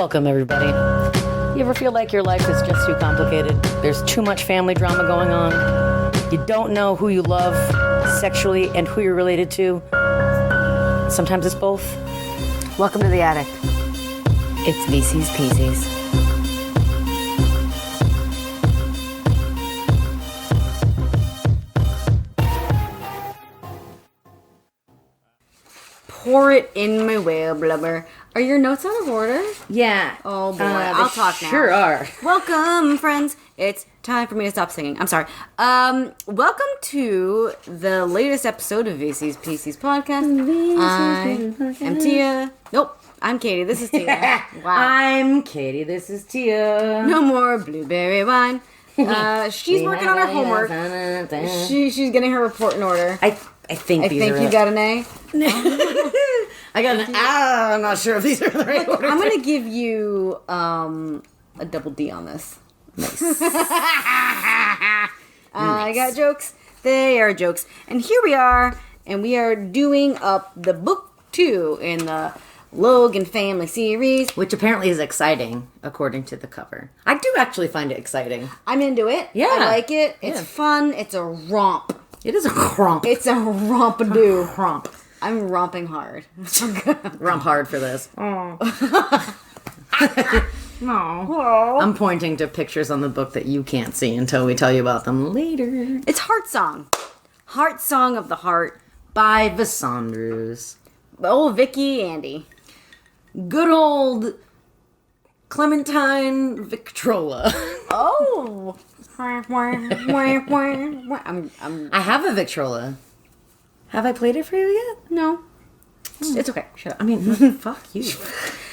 Welcome, everybody. You ever feel like your life is just too complicated? There's too much family drama going on. You don't know who you love sexually and who you're related to. Sometimes it's both. Welcome to the attic. It's VC's Peasies. Pour it in my whale blubber. Are your notes out of order? Yeah. Oh boy, I'll talk now. Sure are. Welcome, friends. It's time for me to stop singing. I'm sorry. Welcome to the latest episode of VC's PC's podcast. I am Tia. Nope, I'm Katie. This is Tia. Wow. I'm Katie. This is Tia. No more blueberry wine. She's working on her homework. She's getting her report in order. I think you got an A. I got an I'm not sure if these are the right order. I'm gonna give you a double D on this. Nice. I got jokes. They are jokes. And here we are, and we are doing up the book 2 in the Logan family series. Which apparently is exciting, according to the cover. I do actually find it exciting. I'm into it. Yeah. I like it. It's fun. It's a romp. It is a romp. It's a rompadoo. Romp. I'm romping hard. Romp hard for this. Oh. No. I'm pointing to pictures on the book that you can't see until we tell you about them later. It's Heart Song. Heart Song of the Heart. By Vassandrus. Oh, Vicky Andy. Good old Clementine Victrola. Oh. I have a Victrola. Have I played it for you yet? No. It's okay. Shut up. I mean, fuck you.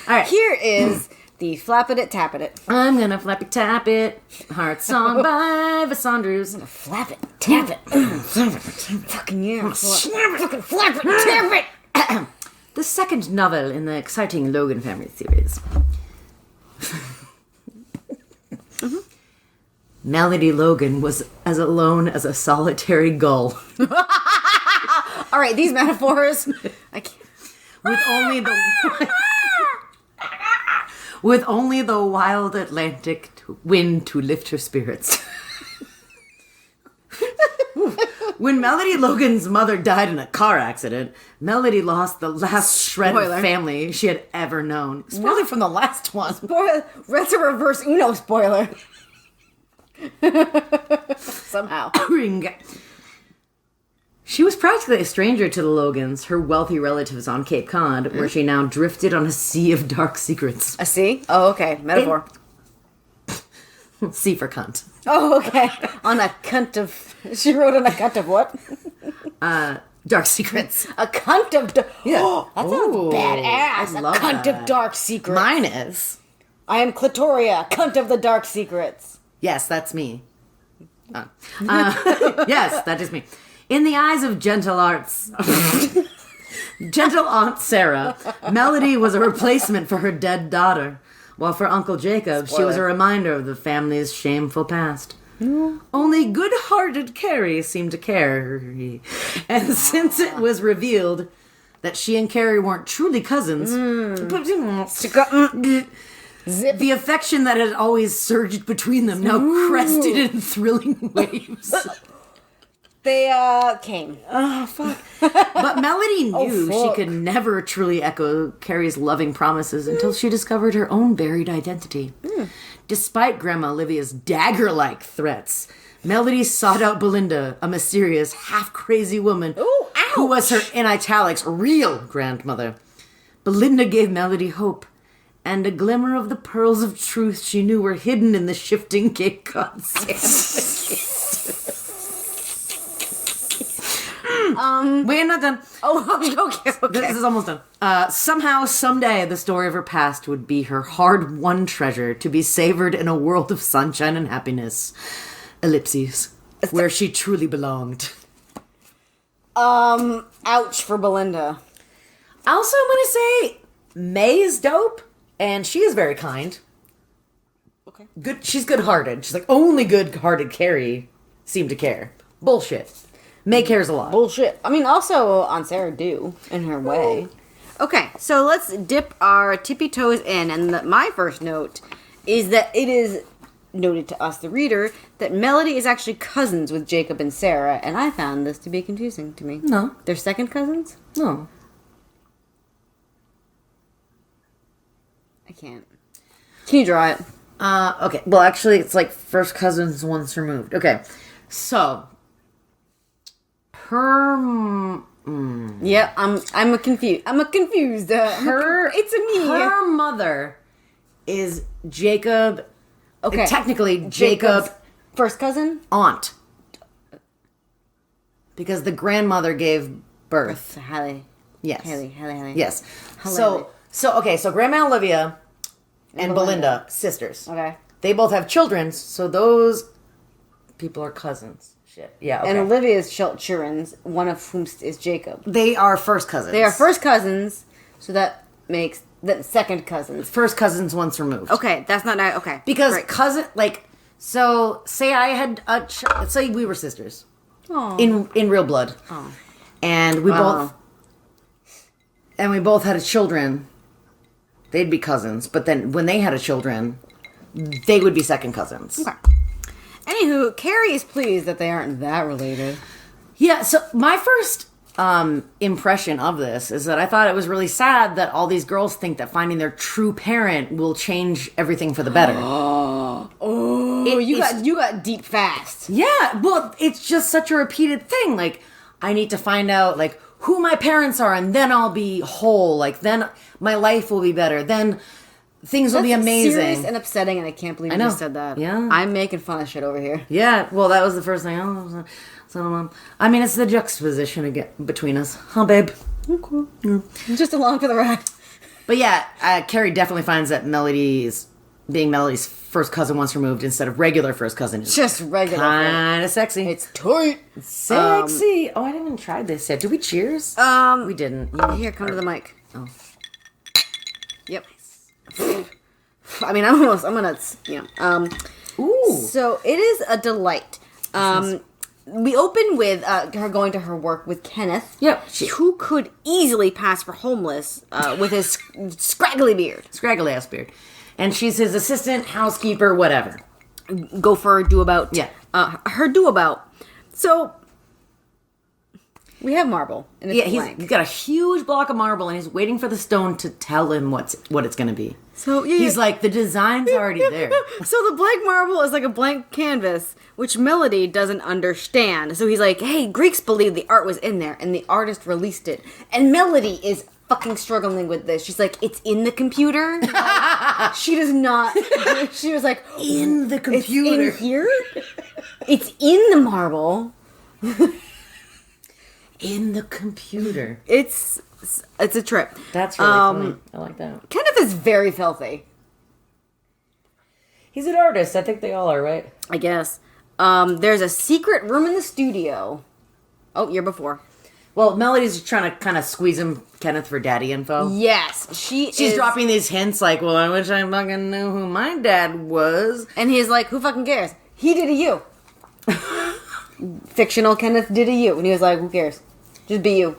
All right. Here is the Flap It It, Tap It It. I'm gonna flappy tap it. Heart Song by Vassandrus. I'm gonna flap it, tap it. Fucking yeah. Fucking flap it, tap it. The second novel in the exciting Logan family series. Melody Logan was as alone as a solitary gull. All right, these metaphors. I can't. With only the wild Atlantic wind to lift her spirits. When Melody Logan's mother died in a car accident, Melody lost the last shred of family she had ever known. Spoiler from the last one. Spoiler. That's a reverse Uno spoiler. Somehow. She was practically a stranger to the Logans, her wealthy relatives on Cape Cod, where she now drifted on a sea of dark secrets. A sea? Oh, okay. Metaphor. C for cunt. Oh, okay. On a cunt of... She wrote on a cunt of what? Dark secrets. A cunt of... Yeah. Oh, that sounds badass. I love cunt that. of dark secrets. Mine is. I am Clitoria, cunt of the dark secrets. Yes, that's me. Yes, that is me. In the eyes of gentle Aunt Sarah, Melody was a replacement for her dead daughter, while for Uncle Jacob, she was a reminder of the family's shameful past. Only good-hearted Carrie seemed to care. And since it was revealed that she and Carrie weren't truly cousins, the affection that had always surged between them now crested in thrilling waves. They, came. Oh, fuck. But Melody knew she could never truly echo Carrie's loving promises until she discovered her own buried identity. Despite Grandma Olivia's dagger-like threats, Melody sought out Belinda, a mysterious, half-crazy woman who was her, in italics, real grandmother. Belinda gave Melody hope and a glimmer of the pearls of truth she knew were hidden in the shifting Cape Cod sand. We're not done. Oh, okay. This is almost done. Somehow, someday, the story of her past would be her hard-won treasure to be savored in a world of sunshine and happiness. Ellipses. Where she truly belonged. Ouch for Belinda. Also, I'm gonna say, May is dope, and she is very kind. Okay. Good. She's good-hearted. She's like, only good-hearted Carrie seemed to care. Bullshit. May cares a lot. Bullshit. I mean, also, Aunt Sarah do, in her way. Okay, so let's dip our tippy toes in. And my first note is that it is noted to us, the reader, that Melody is actually cousins with Jacob and Sarah. And I found this to be confusing to me. No. They're second cousins? No. I can't. Can you draw it? Okay. Well, actually, it's like first cousins once removed. Okay. So, her... Yeah, I'm confused. It's a me. Her mother is Jacob. Okay. Technically, Jacob's Jacob first cousin? aunt. Because the grandmother gave birth. Hallie. Yes. Haley. Yes. So Grandma Olivia and Belinda, sisters. Okay. They both have children, so those people are cousins. Shit. Yeah, okay. And Olivia's children, one of whom is Jacob. They are first cousins. They are first cousins, so that makes the second cousins. First cousins once removed. Okay, that's not... Okay. Because Great. cousin... Like, so, say I had a... say we were sisters. Aww. In real blood. Oh. And we both... And we both had children. They'd be cousins. But then when they had children, they would be second cousins. Okay. Anywho, Carrie is pleased that they aren't that related. Yeah, so my first impression of this is that I thought it was really sad that all these girls think that finding their true parent will change everything for the better. You got deep fast. Yeah, well, it's just such a repeated thing. Like, I need to find out, like, who my parents are, and then I'll be whole. Like, then my life will be better. Then things will be amazing. Serious and upsetting, and I can't believe you just said that. Yeah. I'm making fun of shit over here. Yeah, well, that was the first thing. I mean, it's the juxtaposition again between us. Huh, babe? Okay. Yeah. Just along for the ride. But yeah, Carrie definitely finds that Melody's first cousin once removed instead of regular first cousin. Just regular. Kind of sexy. It's tight. Sexy. I haven't even tried this yet. Did we cheers? We didn't. Here, come to the mic. Oh. Yep. I mean, I'm gonna, Ooh. So it is a delight. We open with her going to her work with Kenneth. Yep. Who could easily pass for homeless with his scraggly beard. Scraggly ass beard. And she's his assistant, housekeeper, whatever. Gopher, do-about. Yeah. Her do-about. So, we have marble. And it's blank. He's got a huge block of marble, and he's waiting for the stone to tell him what it's going to be. So he's like, the design's already there. So the blank marble is like a blank canvas, which Melody doesn't understand. So he's like, hey, Greeks believe the art was in there, and the artist released it. And Melody is fucking struggling with this. She's like, it's in the computer? She does not. She was like, in the computer. It's in here? It's in the marble. In the computer. It's a trip. That's really funny. I like that. Kenneth is very filthy. He's an artist. I think they all are, right? I guess. There's a secret room in the studio. Oh, year before. Well, Melody's trying to kind of squeeze Kenneth for daddy info. Yes, she's dropping these hints like, well, I wish I fucking knew who my dad was. And he's like, who fucking cares? He did a you. Fictional Kenneth did a you. And he was like, who cares? Just be you.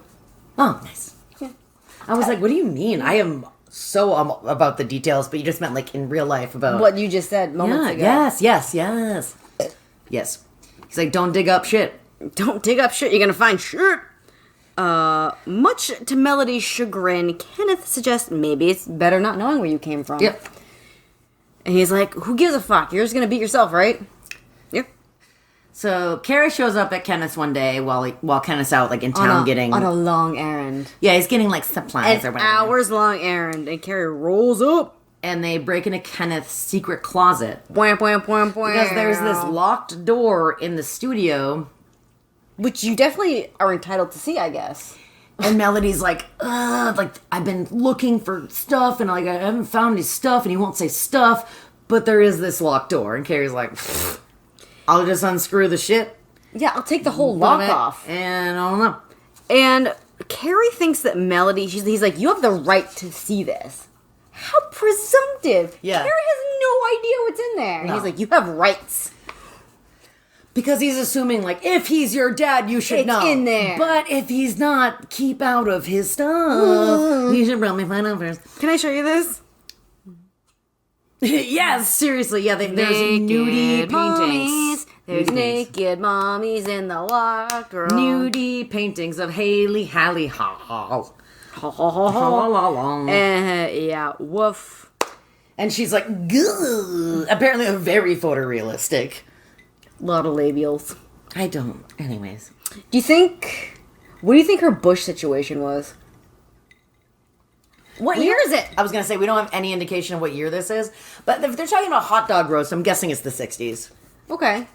Oh, nice. Yeah. I was like, what do you mean? I am so about the details, but you just meant like in real life about... What you just said moments ago. Yes. He's like, don't dig up shit. Don't dig up shit. You're gonna find shit. Much to Melody's chagrin, Kenneth suggests maybe it's better not knowing where you came from. Yep. And he's like, who gives a fuck? You're just gonna beat yourself, right? Yep. So Carrie shows up at Kenneth's one day while Kenneth's out like in town on a long errand. Yeah, he's getting like supplies or An whatever. hours long errand, and Carrie rolls up. And they break into Kenneth's secret closet. Because Because there's this locked door in the studio. Which you definitely are entitled to see, I guess. And Melody's like, like, I've been looking for stuff, and like I haven't found his stuff, and he won't say stuff, but there is this locked door. And Carrie's like, I'll just unscrew the shit. Yeah, I'll take the whole lock off. And I don't know. And Carrie thinks that Melody, he's like, you have the right to see this. How presumptive. Yeah. Carrie has no idea what's in there. And No. he's like, you have rights. Because he's assuming, like, if he's your dad, you should It's know. in there. But if he's not, keep out of his stuff. You should probably find out first. Can I show you this? Yes, seriously. Yeah, there's nudie paintings. Mommies. There's naked mommies in the wardrobe. Nudie paintings of Haley Hall. Yeah, woof. And she's like, gah. Apparently very photorealistic. A lot of labials. I don't. Anyways. What do you think her bush situation was? What year is it? I was going to say, we don't have any indication of what year this is. But if they're talking about hot dog roast, I'm guessing it's the 60s. Okay.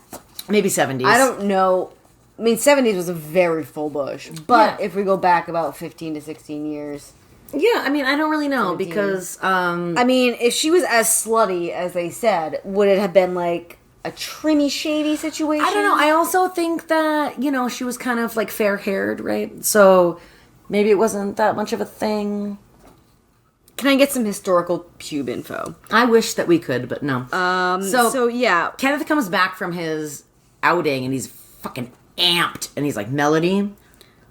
Maybe 70s. I don't know. I mean, 70s was a very full bush. But Yeah. if we go back about 15 to 16 years. Yeah, I mean, I don't really know 17. because... I mean, if she was as slutty as they said, would it have been like a trimmy, shady situation? I don't know. I also think that, she was kind of like fair-haired, right? So maybe it wasn't that much of a thing. Can I get some historical pube info? I wish that we could, but no. So yeah. Kenneth comes back from his outing and he's fucking amped. And he's like, Melody,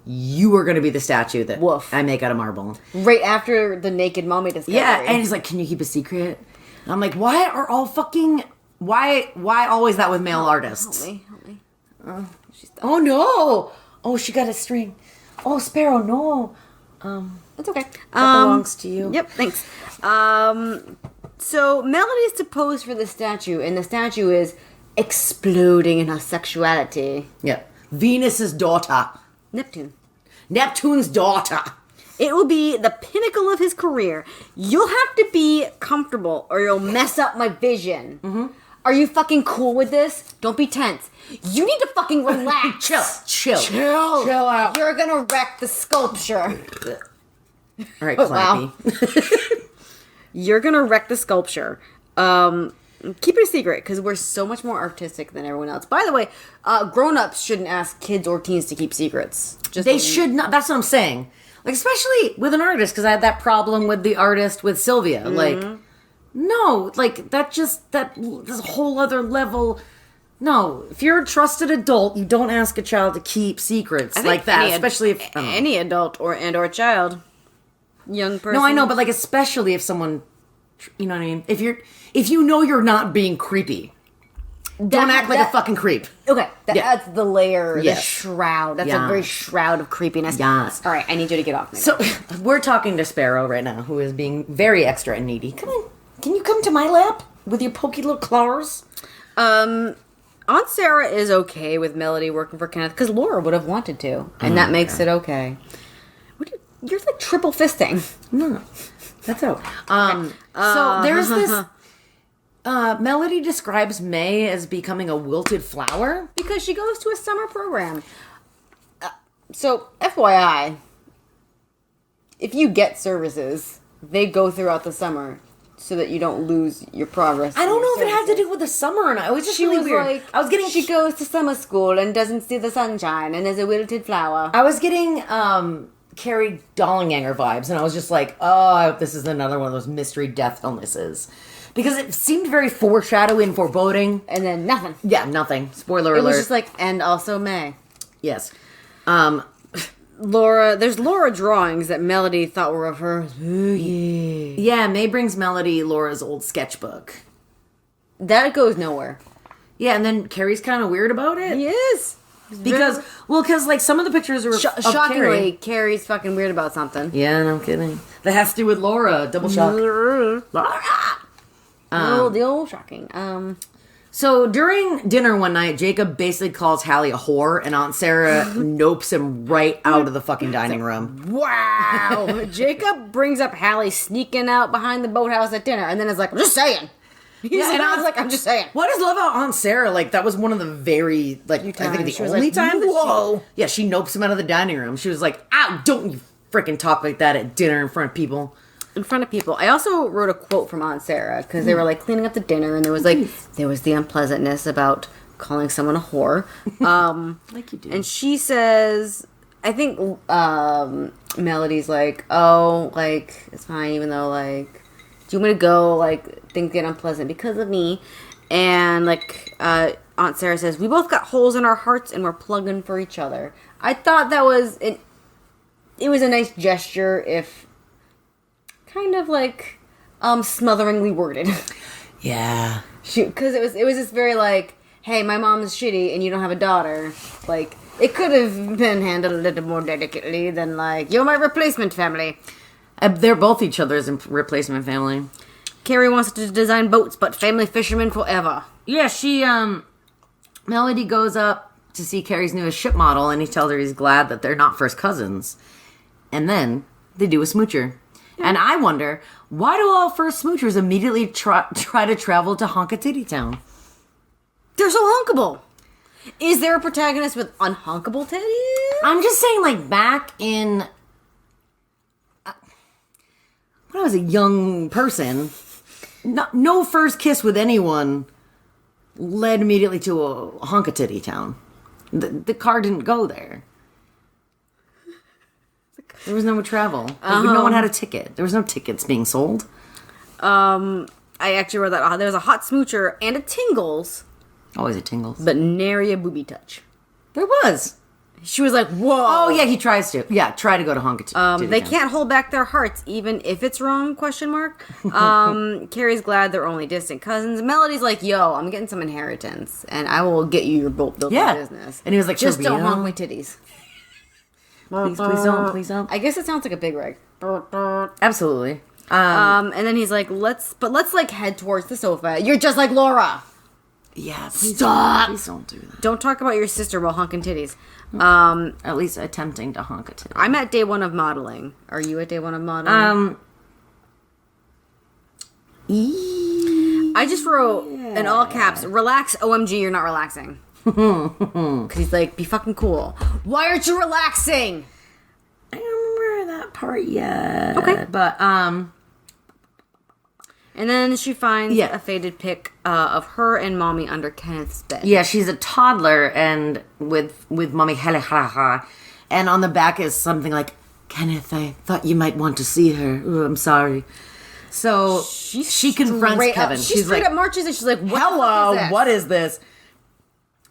you are going to be the statue that Woof. I make out of marble. Right after the naked mommy discovery. Yeah, and he's like, can you keep a secret? And I'm like, why are all fucking... Why always that with male artists? Help me. Oh, no! Oh, she got a string. Oh, Sparrow, no. That's okay. That belongs to you. Yep, thanks. So Melody's to pose for the statue, and the statue is exploding in her sexuality. Yeah. Venus's daughter. Neptune. Neptune's daughter. It will be the pinnacle of his career. You'll have to be comfortable, or you'll mess up my vision. Mm-hmm. Are you fucking cool with this? Don't be tense. You need to fucking relax. Chill out. You're gonna wreck the sculpture. All right, Wow. Clappy. You're gonna wreck the sculpture. Keep it a secret, because we're so much more artistic than everyone else. By the way, grown-ups shouldn't ask kids or teens to keep secrets. They should not. That's what I'm saying. Like, especially with an artist, because I had that problem with the artist with Sylvia. Mm-hmm. Like, no, like, that's a whole other level. No, if you're a trusted adult, you don't ask a child to keep secrets like that, especially if... Any adult or child. Young person. No, I know, but, like, especially if someone... You know what I mean? If you know you're not being creepy, don't act like a fucking creep. Okay, that's the layer, Yes. the shroud. That's Yes. a very shroud of creepiness. Yes. All right, I need you to get off me. So, we're talking to Sparrow right now, who is being very extra and needy. Come in. Can you come to my lap with your pokey little claws? Aunt Sarah is okay with Melody working for Kenneth, because Laura would have wanted to, and that makes it okay. You're like triple fisting. No, that's out. So there's this. Melody describes May as becoming a wilted flower. Because she goes to a summer program. So, FYI, if you get services, they go throughout the summer so that you don't lose your progress. I don't know if it had to do with the summer or not. It was just really weird. Like, I was getting. She goes to summer school and doesn't see the sunshine and is a wilted flower. I was getting Carrie Dollenganger vibes, and I was just like, oh, this is another one of those mystery death illnesses. Because it seemed very foreshadowing, foreboding. And then nothing. Yeah, nothing. Spoiler alert. It was just like, and also May. Yes. There's Laura drawings that Melody thought were of her. Yeah, May brings Melody Laura's old sketchbook. That goes nowhere. Yeah, and then Carrie's kind of weird about it. Yes. Because like, some of the pictures are of shockingly, Carrie. Carrie's fucking weird about something. Yeah, no kidding. That has to do with Laura. Double shock. Laura! The old shocking. So during dinner one night, Jacob basically calls Hallie a whore, and Aunt Sarah nopes him right out of the fucking dining room. Wow. Jacob brings up Hallie sneaking out behind the boathouse at dinner, and then is like, I'm just saying. And I was like, I'm just saying. What I just love about Aunt Sarah, like, that was one of the very, like, I think the only time that she nopes him out of the dining room. She was like, ow, don't you freaking talk like that at dinner in front of people. In front of people. I also wrote a quote from Aunt Sarah, because they were, like, cleaning up the dinner, and there was, like, there was the unpleasantness about calling someone a whore. Like you do. And she says, I think Melody's like, oh, like, it's fine, even though, like, do you want me to go, like, things get unpleasant because of me? And, like, Aunt Sarah says, we both got holes in our hearts and we're plugging for each other. I thought that was... It was a nice gesture, if kind of like smotheringly worded. Yeah. Because it was just very like, hey, my mom's shitty and you don't have a daughter. Like, it could have been handled a little more delicately than like, you're my replacement family. They're both each other's replacement family. Carrie wants to design boats, but family fishermen forever. Yeah, Melody goes up to see Carrie's newest ship model, and he tells her he's glad that they're not first cousins. And then they do a smoocher. Yeah. And I wonder, why do all first smoochers immediately try to travel to Honka-Titty Town? They're so hunkable. Is there a protagonist with unhunkable titties? I'm just saying, like, back in... when I was a young person, no first kiss with anyone led immediately to a Honka-Titty Town. The car didn't go there. There was no travel. No one had a ticket. There was no tickets being sold. I actually read that there was a hot smoocher and a tingles. Always a tingles. But nary a booby touch. There was. She was like, whoa. Oh, yeah, he tries to. Yeah, try to go to Honka-Titty. They can't hold back their hearts, even if it's wrong, question mark. Carrie's glad they're only distant cousins. Melody's like, yo, I'm getting some inheritance, and I will get you your built business. And he was like, just don't honk my titties. Please don't, please don't. I guess it sounds like a big rig. Absolutely. And then he's like, let's like head towards the sofa. You're just like Laura. Yeah, stop. Please don't do that. Don't talk about your sister while honking titties. At least attempting to honk a titty. I'm at day 1 of modeling. Are you at day 1 of modeling? I just wrote in all caps, relax, OMG, you're not relaxing. Because he's like, be fucking cool. Why aren't you relaxing? I don't remember that part yet. Okay. But, and then she finds a faded pic of her and Mommy under Kenneth's bed. Yeah, she's a toddler and with Mommy and on the back is something like, Kenneth, I thought you might want to see her. Ooh, I'm sorry. So she confronts Kevin. She straight up marches and she's like, what is this?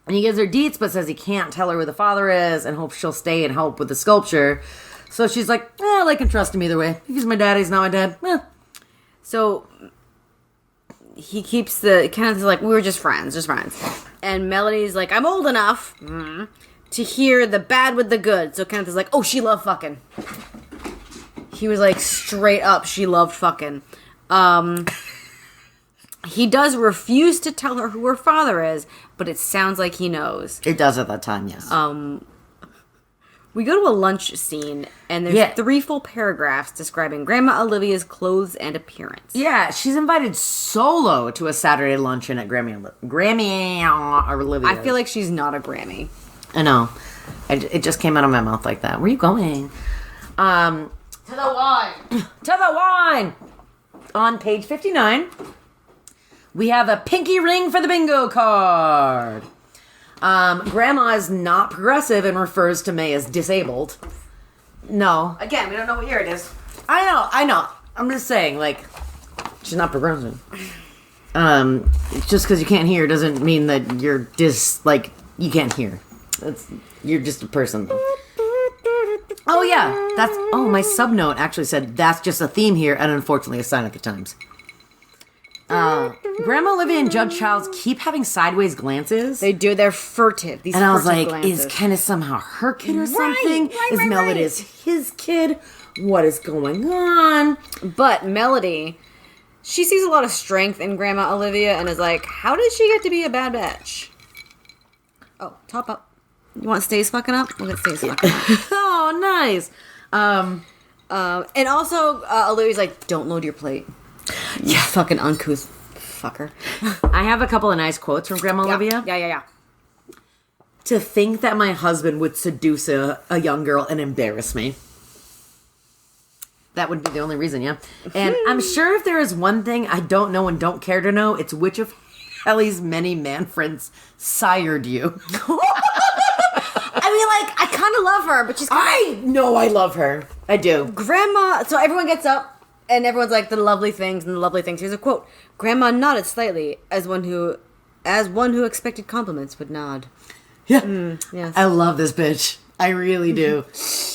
And he gives her deets, but says he can't tell her who the father is and hopes she'll stay and help with the sculpture. So she's like, I can trust him either way. If he's my dad, he's not my dad. So he keeps Kenneth is like, we were just friends. And Melody's like, I'm old enough to hear the bad with the good. So Kenneth is like, oh, she loved fucking. He was like, straight up, she loved fucking. He does refuse to tell her who her father is, but it sounds like he knows. It does at that time, yes. We go to a lunch scene, and there's 3 full paragraphs describing Grandma Olivia's clothes and appearance. Yeah, she's invited solo to a Saturday luncheon at Grammy Olivia's. I feel like she's not a Grammy. I know. It just came out of my mouth like that. Where are you going? To the wine. To the wine! On page 59, we have a pinky ring for the bingo card. Grandma is not progressive and refers to May as disabled. No. Again, we don't know what year it is. I know. I'm just saying, like, she's not progressive. Just because you can't hear doesn't mean that you're you can't hear. You're just a person. Oh, yeah. My subnote actually said, that's just a theme here, and unfortunately a sign at the Times. Grandma Olivia and Judge Childs keep having sideways glances. They do. They're furtive. And I was like, glances. Is Kenneth somehow her kid or something? Is Melody his kid? What is going on? But Melody, she sees a lot of strength in Grandma Olivia and is like, how did she get to be a bad bitch? Oh, top up. You want Stays fucking up? We'll get Stays fucking up. Oh, nice. And also, Olivia's like, don't load your plate. You fucking uncouth fucker. I have a couple of nice quotes from Grandma Olivia. Yeah. To think that my husband would seduce a young girl and embarrass me. That would be the only reason, yeah. And I'm sure if there is one thing I don't know and don't care to know, it's which of Helly's many man friends sired you. I mean, like, I kind of love her, but she's I know I love her. I do. Grandma, so everyone gets up. And everyone's like, the lovely things and the lovely things. Here's a quote. Grandma nodded slightly as one who as one who expected compliments, would nod. Yeah. Yes. I love this bitch. I really do.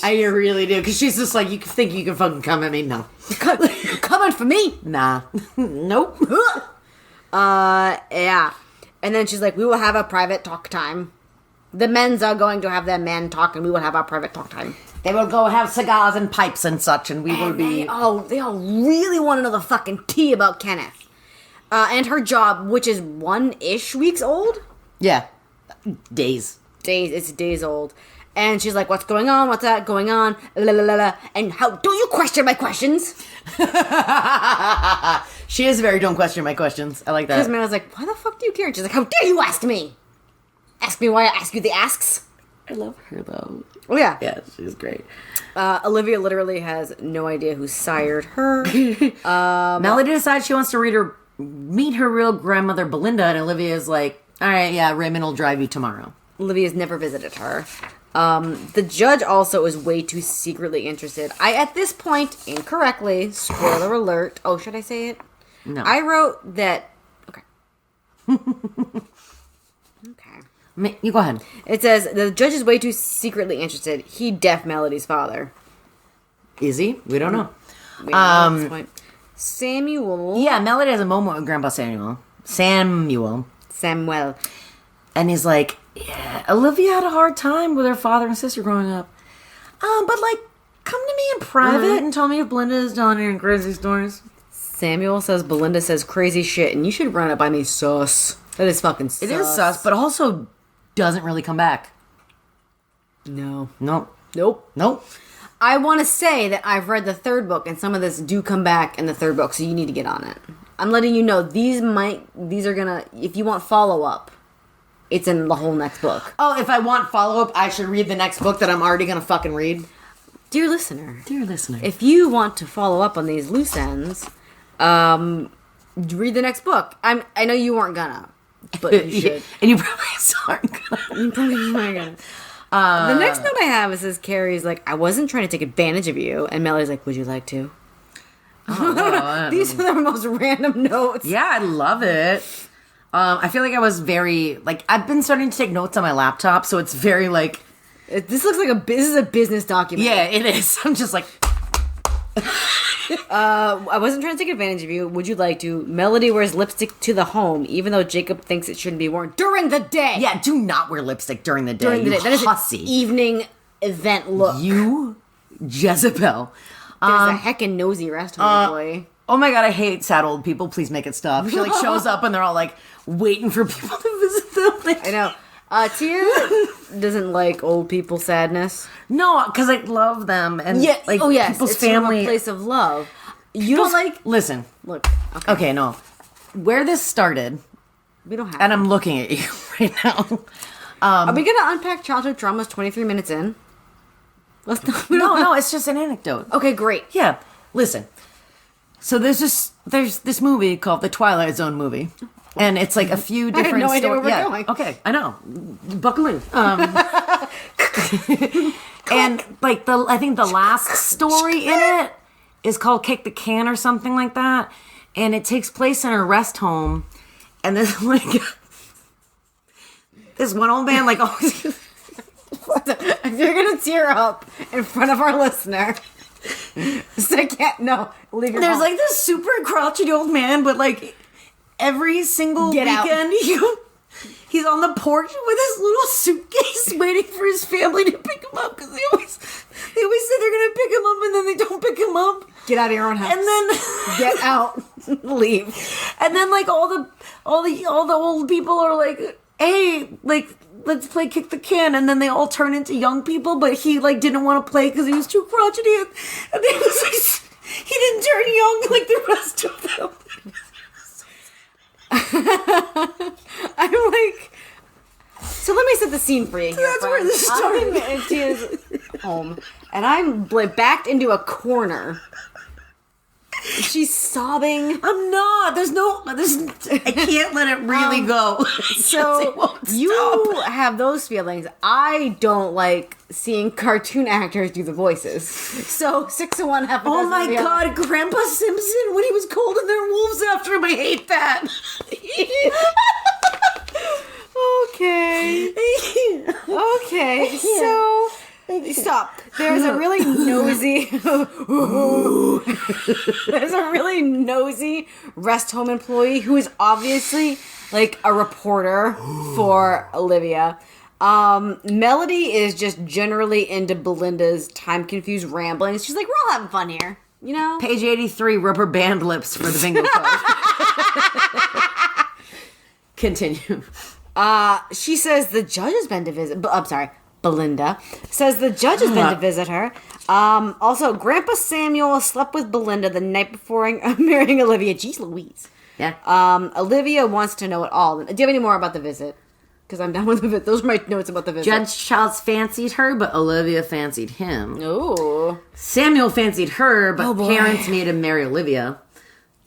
I really do. Because she's just like, you think you can fucking come at me? No. Coming for me? Nah. Nope. Yeah. And then she's like, we will have a private talk time. The men's are going to have their men talk, and we will have our private talk time. They will go have cigars and pipes and such, and we will be... They all really want to know the fucking tea about Kenneth. And her job, which is 1-ish weeks old? Yeah. Days. It's days old. And she's like, what's going on? What's that going on? La, la, la, la. And how do you question my questions? She is very don't question my questions. I like that. Because man was like, why the fuck do you care? And she's like, how dare you ask me? Ask me why I ask you the asks. I love her, though. Oh, yeah. Yeah, she's great. Olivia literally has no idea who sired her. Melody decides she wants to meet her real grandmother, Belinda, and Olivia's like, all right, yeah, Raymond will drive you tomorrow. Olivia's never visited her. The judge also is way too secretly interested. I, at this point, incorrectly, spoiler alert. Oh, should I say it? No. I wrote that... Okay. Okay. You go ahead. It says, the judge is way too secretly interested. He deaf Melody's father. Is he? We don't know. We don't know at this point. Samuel. Yeah, Melody has a moment with Grandpa Samuel. And he's like, yeah, Olivia had a hard time with her father and sister growing up. But like, come to me in private and tell me if Belinda is telling any crazy stories. Samuel says Belinda says crazy shit, and you should run it by me, sus. That is fucking sus. It is sus, but also doesn't really come back. No. Nope. I want to say that I've read the third book, and some of this do come back in the third book, so you need to get on it. I'm letting you know, these are gonna, if you want follow-up, it's in the whole next book. Oh, if I want follow-up, I should read the next book that I'm already gonna fucking read? Dear listener, if if you want to follow up on these loose ends, read the next book. I know you weren't gonna, but you should. And you probably aren't gonna. You probably aren't gonna. The next note I have is Carrie's like, I wasn't trying to take advantage of you. And Melody's like, would you like to? Oh, These are the most random notes. Yeah, I love it. I feel like I was very, like, I've been starting to take notes on my laptop, so it's very, like... This looks like this is a business document. Yeah, it is. I'm just like... I wasn't trying to take advantage of you. Would you like to? Melody wears lipstick to the home, even though Jacob thinks it shouldn't be worn during the day. Yeah, do not wear lipstick during the day. That is hussy. an evening event look. You, Jezebel. There's a heckin' nosy restaurant boy. Oh my god, I hate sad old people. Please make it stop. She like shows up and they're all like waiting for people to visit them. Like, I know. Tia doesn't like old people sadness. No, because I love them and like people's it's family. From a place of love. You don't like. Listen, look. Okay, no. Where this started, we don't have. And I'm looking at you right now. Are we gonna unpack childhood traumas 23 minutes in? Let's not. No, it's just an anecdote. Okay, great. Yeah, listen. So there's this movie called the Twilight Zone movie. And it's like a few different I had no idea where we're going. Okay, I know. Buckle in. And like I think the last story in it is called Kick the Can or something like that. And it takes place in a rest home. And this like this one old man like if you're gonna tear up in front of our listener. So I can't leave your There's home. like this super crotchety old man, but like every single weekend he's on the porch with his little suitcase waiting for his family to pick him up because they always say they're gonna pick him up and then they don't pick him up. Get out of your own house. And then get out. Leave. And then like all the old people are like, hey, like let's play Kick the Can, and then they all turn into young people, but he like didn't want to play because he was too crotchety and they was like he didn't turn young like the rest of them. I'm like, so let me set the scene for you. So that's where this started. I'm in Tia's home, and I'm like backed into a corner. She's sobbing. I'm not. I can't let it really go. So you have those feelings. I don't like seeing cartoon actors do the voices. So 6 of 1, half a dozen. Oh my god, Grandpa Simpson when he was cold and there were wolves after him. I hate that. Okay. Okay. So stop. There's a really nosy rest home employee who is obviously like a reporter for Olivia. Melody is just generally into Belinda's time confused ramblings. She's like, we're all having fun here, you know? Page 83, rubber band lips for the bingo card. Continue. She says the judge has been to visit. I'm sorry, Belinda says the judge has been to visit her. Also, Grandpa Samuel slept with Belinda the night before marrying Olivia. Jeez Louise. Yeah. Olivia wants to know it all. Do you have any more about the visit? Because I'm done with the visit. Those are my notes about the visit. Judge Childs fancied her, but Olivia fancied him. Ooh. Samuel fancied her, but parents made him marry Olivia.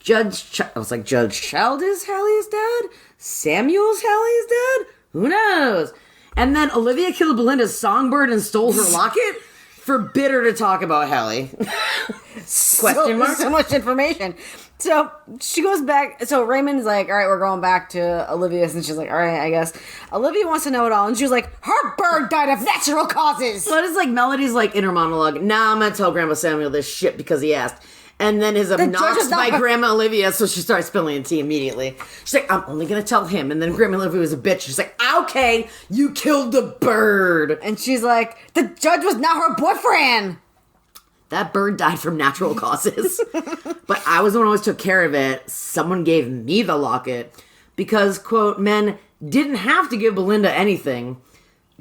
I was like, Judge Child is Hallie's dad? Samuel's Hallie's dad? Who knows? And then Olivia killed Belinda's songbird and stole her locket? Forbid her to talk about Hallie. Question mark? So much information. So she goes back. So Raymond's like, all right, we're going back to Olivia's. And she's like, all right, I guess. Olivia wants to know it all. And she's like, her bird died of natural causes. So it's like Melody's like inner monologue. Nah, I'm going to tell Grandma Samuel this shit because he asked. And then is obnoxed by Grandma Olivia, so she starts spilling the tea immediately. She's like, I'm only going to tell him. And then Grandma Olivia was a bitch. She's like, okay, you killed the bird. And she's like, the judge was not her boyfriend. That bird died from natural causes. But I was the one who always took care of it. Someone gave me the locket. Because, quote, men didn't have to give Belinda anything.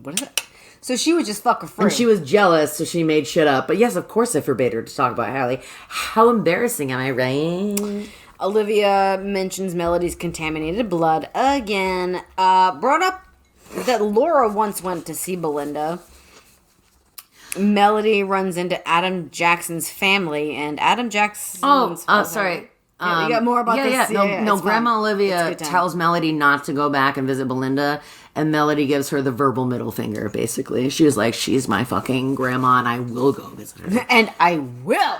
What is it? So she would just fuck her free. And she was jealous, so she made shit up. But yes, of course I forbade her to talk about Hallie. How embarrassing, am I right? Olivia mentions Melody's contaminated blood again. Brought up that Laura once went to see Belinda. Melody runs into Adam Jackson's family, and Adam Jackson. Sorry. You got more about this? No, Grandma Olivia tells Melody not to go back and visit Belinda, and Melody gives her the verbal middle finger, basically. She was like, she's my fucking grandma, and I will go visit her. And I will!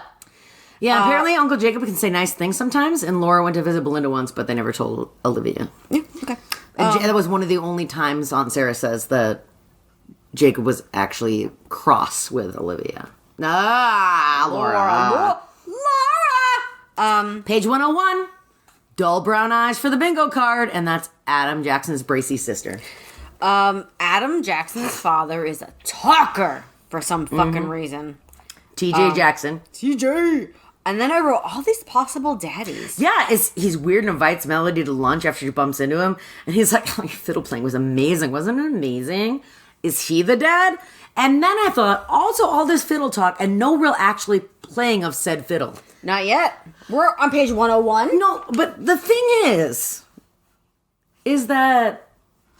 Yeah, apparently Uncle Jacob can say nice things sometimes, and Laura went to visit Belinda once, but they never told Olivia. Yeah, okay. And that was one of the only times Aunt Sarah says that Jacob was actually cross with Olivia. Laura. Page 101. Dull brown eyes for the bingo card, and that's Adam Jackson's Bracy sister. Adam Jackson's father is a talker for some fucking reason. TJ Jackson. TJ. And then I wrote all these possible daddies. Yeah, he's weird and invites Melody to lunch after she bumps into him, and he's like, oh, your fiddle playing was amazing. Wasn't it amazing? Is he the dad? And then I thought, also all this fiddle talk and no real actually playing of said fiddle. Not yet. We're on page 101. No, but the thing is that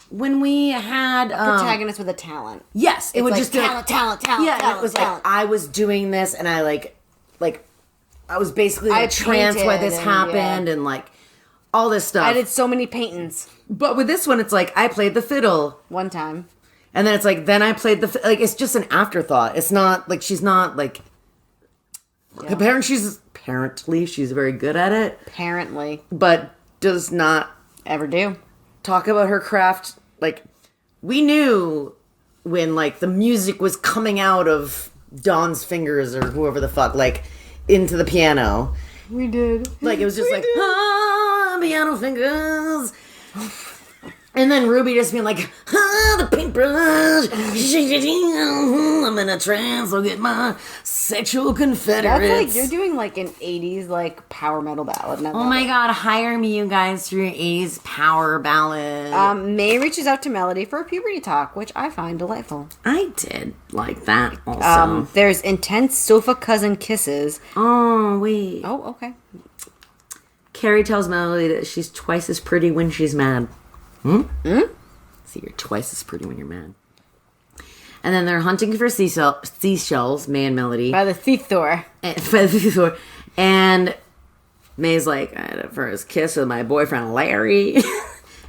when we had protagonist with a talent. Yes, it it's would like just talent. Yeah, talent, it was talent. like I was doing this, and I like I was basically in a trance while this happened, and like all this stuff. I did so many paintings. But with this one, it's like I played the fiddle one time, and then it's like then I played like it's just an afterthought. It's not like she's not like. Yeah. Apparently, she's very good at it. Apparently. But does not ever do. Talk about her craft. Like, we knew when, like, the music was coming out of Dawn's fingers or whoever the fuck, like, into the piano. We did. Like, it was just piano fingers. And then Ruby just being like, the paintbrush. I'm in a trance. I'll get my sexual confederates. That's like, you're doing like an 80s like power metal ballad. Oh my god, hire me, you guys, for your 80s power ballad. May reaches out to Melody for a puberty talk, which I find delightful. I did like that also. There's intense sofa cousin kisses. Oh, wait. Oh, okay. Carrie tells Melody that she's twice as pretty when she's mad. See, you're twice as pretty when you're mad. And then they're hunting for seashells, May and Melody. By the Thethor. And May's like, I had a first kiss with my boyfriend Larry.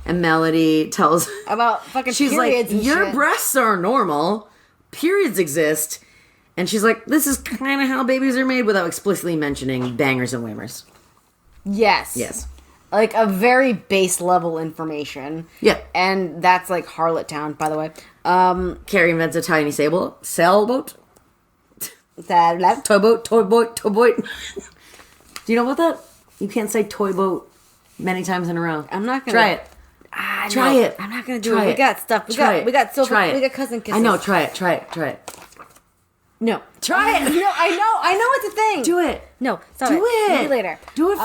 And Melody tells... About fucking she's periods like, and your shit. breasts are normal. Periods exist. And she's like, this is kind of how babies are made without explicitly mentioning bangers and whammers. Yes. Yes. Like, a very base level information. Yeah. And that's, like, Harlot Town, by the way. Carrie invents a tiny sailboat. That Toy boat. Do you know about that? You can't say toy boat many times in a row. I'm not gonna... Try it. Try it. I'm not gonna do it. We got stuff. We got Silver. We got cousin kisses. I know. Try it. No. Try it. No, I know it's a thing. Do it. No, sorry. Do it. Maybe later. Do it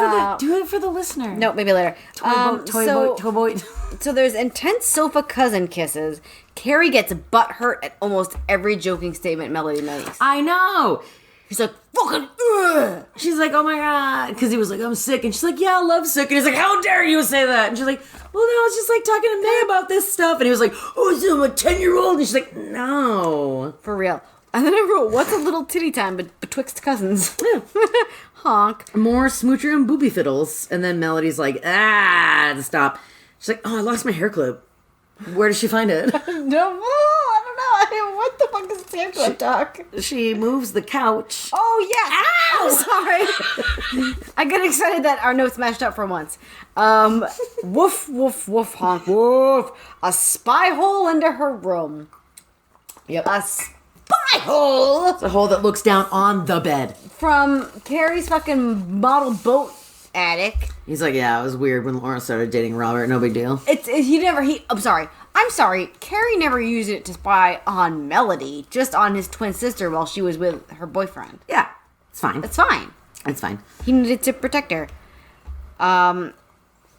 for the listener. No, maybe later. Toy boat. So there's intense sofa cousin kisses. Carrie gets butt hurt at almost every joking statement Melody makes. I know. He's like, fucking ugh. She's like, oh my God. Because he was like, I'm sick. And she's like, yeah, I love sick. And he's like, how dare you say that? And she's like, well, no, it's just like talking to me about this stuff. And he was like, oh, so I'm a 10-year-old. And she's like, no. For real. And then I wrote, what's a little titty time betwixt cousins? Honk. More smoocher and booby fiddles. And then Melody's like, to stop. She's like, oh, I lost my hair clip. Where did she find it? No, I don't know. What the fuck is Sam Club talk? She moves the couch. Oh, yeah. Ow! Sorry. I get excited that our notes matched up for once. Woof, woof, woof, honk, woof. A spy hole into her room. Yep. A spy hole! It's a hole that looks down on the bed. From Carrie's fucking model boat attic. He's like, yeah, it was weird when Laura started dating Robert. No big deal. I'm sorry. Carrie never used it to spy on Melody, just on his twin sister while she was with her boyfriend. Yeah, it's fine. It's fine. It's fine. He needed to protect her.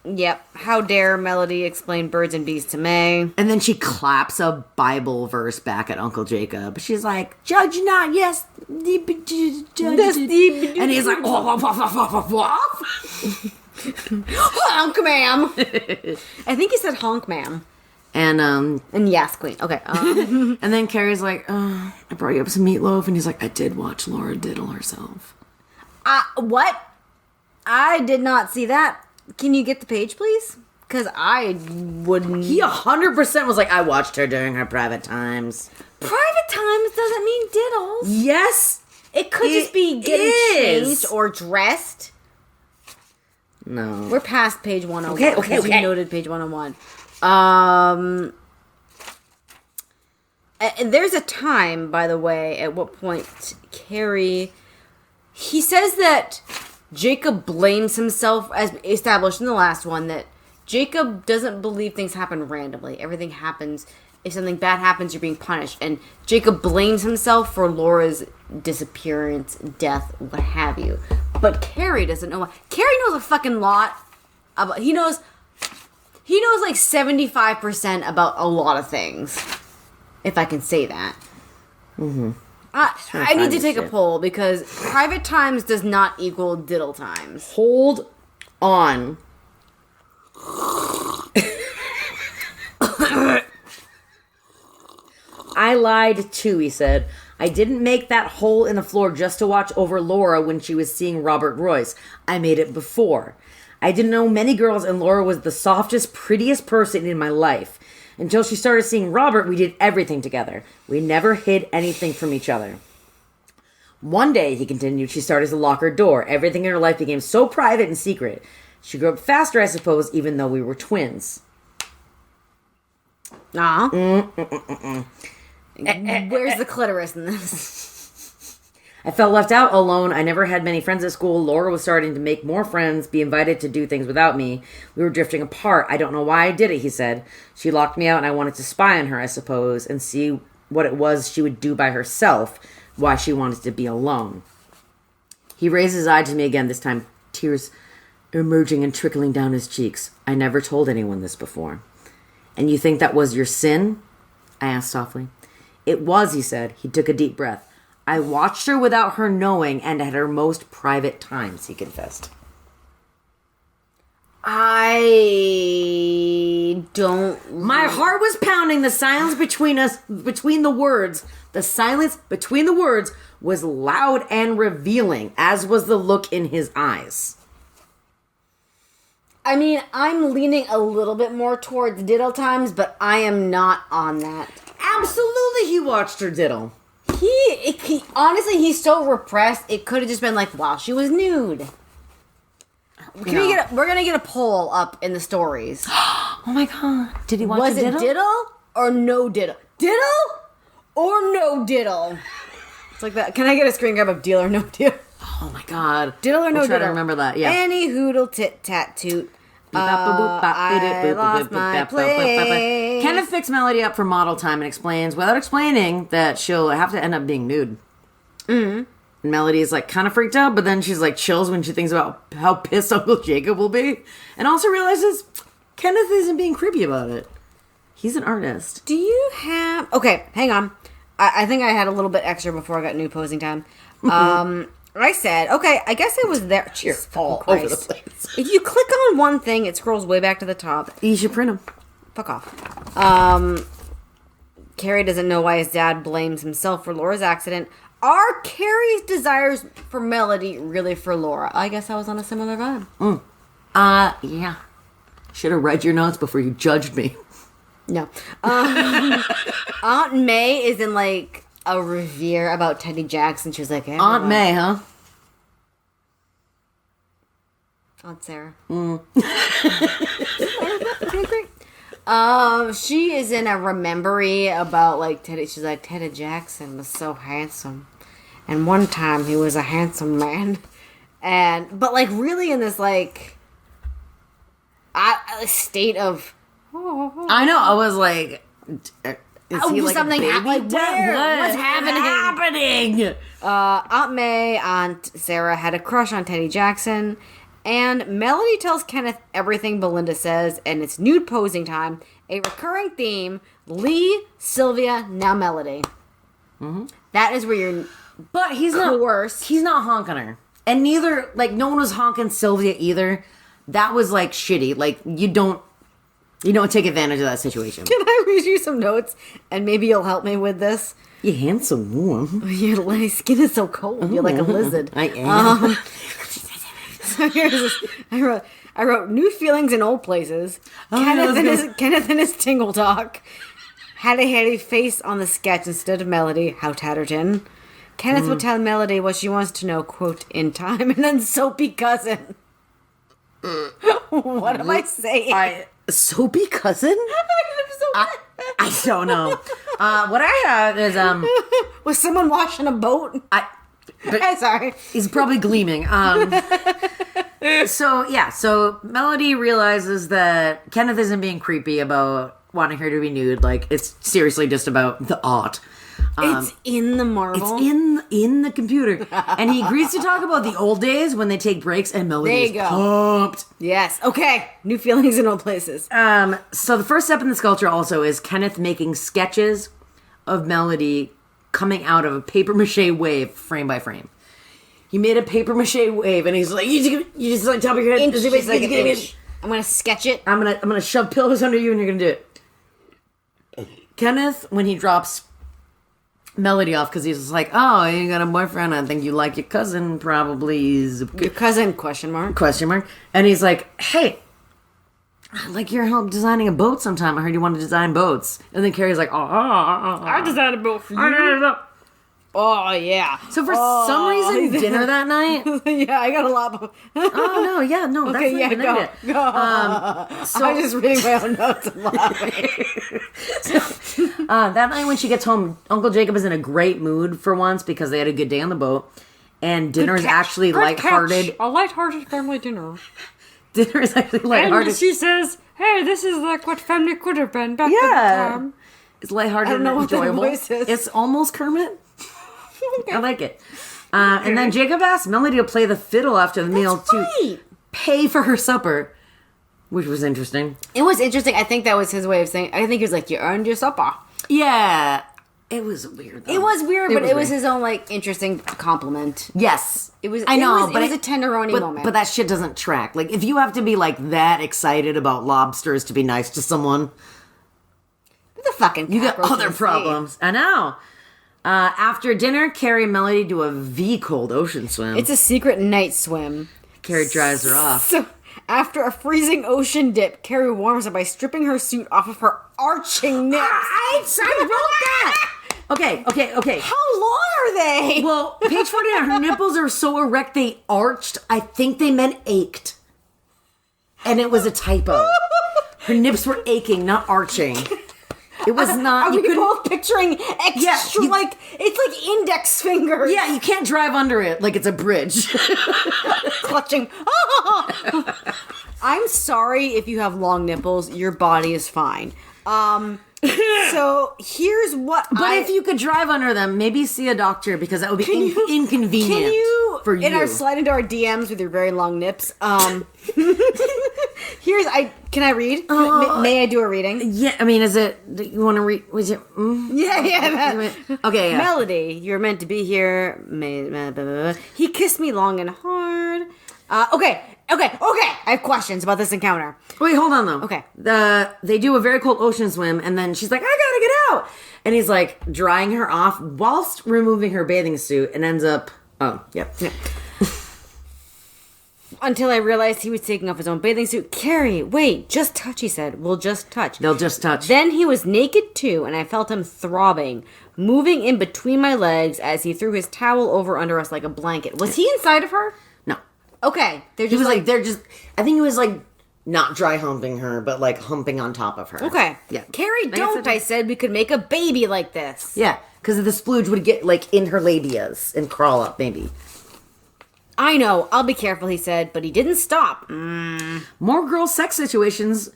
Yep. How dare Melody explain birds and bees to May? And then she claps a Bible verse back at Uncle Jacob. She's like, judge not, yes. And he's like, honk, ma'am. I think he said honk, ma'am. And yes, queen. Okay. and then Carrie's like, I brought you up some meatloaf. And he's like, I did watch Laura diddle herself. What? I did not see that. Can you get the page, please? Because I wouldn't. He 100% was like, I watched her during her private times. Private times doesn't mean diddles. Yes. It could just be getting changed or dressed. No. We're past page 101. Okay. You noted page 101. And there's a time, by the way, at what point Carrie... He says that Jacob blames himself, as established in the last one, that Jacob doesn't believe things happen randomly. Everything happens. If something bad happens, you're being punished. And Jacob blames himself for Laura's disappearance, death, what have you. But Carrie doesn't know why. Carrie knows a fucking lot about... He knows like 75% about a lot of things. If I can say that. Mm-hmm. I need to take a poll because private times does not equal diddle times. Hold on. I lied too, he said. I didn't make that hole in the floor just to watch over Laura when she was seeing Robert Royce. I made it before. I didn't know many girls, and Laura was the softest, prettiest person in my life. Until she started seeing Robert, we did everything together. We never hid anything from each other. One day, he continued, she started to lock her door. Everything in her life became so private and secret. She grew up faster, I suppose, even though we were twins. Where's the clitoris in this? I felt left out, alone. I never had many friends at school. Laura was starting to make more friends, be invited to do things without me. We were drifting apart. I don't know why I did it, he said. She locked me out and I wanted to spy on her, I suppose, and see what it was she would do by herself, why she wanted to be alone. He raised his eye to me again, this time tears emerging and trickling down his cheeks. I never told anyone this before. And you think that was your sin? I asked softly. It was, he said. He took a deep breath. I watched her without her knowing and at her most private times, he confessed. I don't... My heart was pounding. The silence between us, between the words, the silence between the words was loud and revealing, as was the look in his eyes. I mean, I'm leaning a little bit more towards diddle times, but I am not on that. Absolutely, he watched her diddle. He honestly, he's so repressed, it could have just been like, wow, she was nude. We're gonna get a poll up in the stories. Oh my god! Did he watch Was a it diddle? diddle or no diddle? Diddle or no diddle? It's like that. Can I get a screen grab of deal or no deal? Oh my god! Diddle or no I'll try diddle? to remember that. Yeah. Any hoodle tit tat toot. I lost my place. Kenneth picks Melody up for model time and explains, without explaining, that she'll have to end up being nude. Mm-hmm. And Melody is like kind of freaked out, but then she's like chills when she thinks about how pissed Uncle Jacob will be, and also realizes Kenneth isn't being creepy about it. He's an artist. Do you have... Okay, hang on. I think I had a little bit extra before I got new posing time. I said, okay, I guess it was there. You're all over the place. If you click on one thing, it scrolls way back to the top. You should print them. Fuck off. Carrie doesn't know why his dad blames himself for Laura's accident. Are Carrie's desires for Melody really for Laura? I guess I was on a similar vibe. Yeah. Should have read your notes before you judged me. No. Aunt May is in, like, a revere about Teddy Jackson. She was like, hey, Aunt May, huh? Aunt Sarah. Okay, great. She is in a remembery about, like, Teddy. She's like, Teddy Jackson was so handsome. And one time he was a handsome man. But, like, really in this, like, state of... I know. I was like, is he like something a baby? like, where? What's happening? Aunt May, Aunt Sarah had a crush on Teddy Jackson, and Melody tells Kenneth everything Belinda says, and it's nude posing time. A recurring theme: Lee, Sylvia, now Melody. Mm-hmm. That is where you're. But he's coerced. not. He's not honking her, and neither like no one was honking Sylvia either. That was like shitty. Like you don't take advantage of that situation. Can I read you some notes, and maybe you'll help me with this? You handsome woman. Your skin is so cold. You're like a lizard. I am. So here's this. I wrote new feelings in old places. Kenneth and his tingle talk. Had a face on the sketch instead of Melody. How Tatterton. Kenneth would tell Melody what she wants to know, quote, in time, and then soapy cousin. What am I saying? Soapy cousin? I don't know. What I have is was someone washing a boat? Sorry, he's probably gleaming. So Melody realizes that Kenneth isn't being creepy about wanting her to be nude. Like it's seriously just about the art. It's in the marble. It's in the computer. And he agrees to talk about the old days when they take breaks, and Melody is pumped. Yes. Okay. New feelings in old places. So the first step in the sculpture also is Kenneth making sketches of Melody coming out of a papier-mâché wave frame by frame. He made a papier-mâché wave, and he's like, you just like top of your head. I'm going to sketch it. I'm gonna shove pillows under you, and you're going to do it. Kenneth, when he drops Melody off, because he's just like, oh, you got a boyfriend, I think you like your cousin, probably. Your cousin, question mark. And he's like, hey, I'd like your help designing a boat sometime. I heard you want to design boats. And then Carrie's like, I designed a boat for you. Oh, yeah. So for some reason, dinner that night. Yeah, I got a lot. Okay, that's not even go. So I'm just reading my own notes and laughing. That night when she gets home, Uncle Jacob is in a great mood for once because they had a good day on the boat. And dinner is actually lighthearted. A lighthearted family dinner. Dinner is actually lighthearted. And she says, hey, this is like what family could have been back at the time. It's lighthearted and enjoyable. It's almost Kermit. Okay. I like it. And then Jacob asks Melody to play the fiddle after the meal to pay for her supper, which was interesting. It was interesting. I think that was his way of saying, I think he was like, you earned your supper. Yeah. It was weird, though. It was weird, but it was his own, like, interesting compliment. Yes. It was. I know, but it was a tenderoni moment. But that shit doesn't track. Like, if you have to be, like, that excited about lobsters to be nice to someone, the fucking you got other problems. I know. After dinner, Carrie and Melody do a V-cold ocean swim. It's a secret night swim. Carrie drives her off. So, after a freezing ocean dip, Carrie warms up by stripping her suit off of her arching nips. I wrote that! Okay. How long are they? Well, page 49, her nipples are so erect they arched. I think they meant ached. And it was a typo. Her nips were aching, not arching. It was not. Are we both picturing extra, like, it's like index fingers. Yeah, you can't drive under it like it's a bridge. Clutching. I'm sorry if you have long nipples. Your body is fine. So here's what if you could drive under them, maybe see a doctor because that would be inconvenient for you. In our slide into our DMs with your very long nips. Can I read? May I do a reading? Yeah, I mean, is it, you want to read, was it? Yeah. Okay, yeah. Melody, you're meant to be here. He kissed me long and hard. Okay. I have questions about this encounter. Wait, hold on though. Okay. They do a very cold ocean swim, and then she's like, I gotta get out! And he's like drying her off whilst removing her bathing suit, and ends up, yep. Until I realized he was taking off his own bathing suit. Carrie, wait, just touch, he said. We'll just touch. They'll just touch. Then he was naked too, and I felt him throbbing, moving in between my legs as he threw his towel over under us like a blanket. Was he inside of her? No. Okay. I think he was like, not dry humping her, but like humping on top of her. Okay. Yeah. Carrie, don't, I said. We could make a baby like this. Yeah, because the splooge would get like in her labias and crawl up maybe. I know, I'll be careful, he said, but he didn't stop. More girl sex situations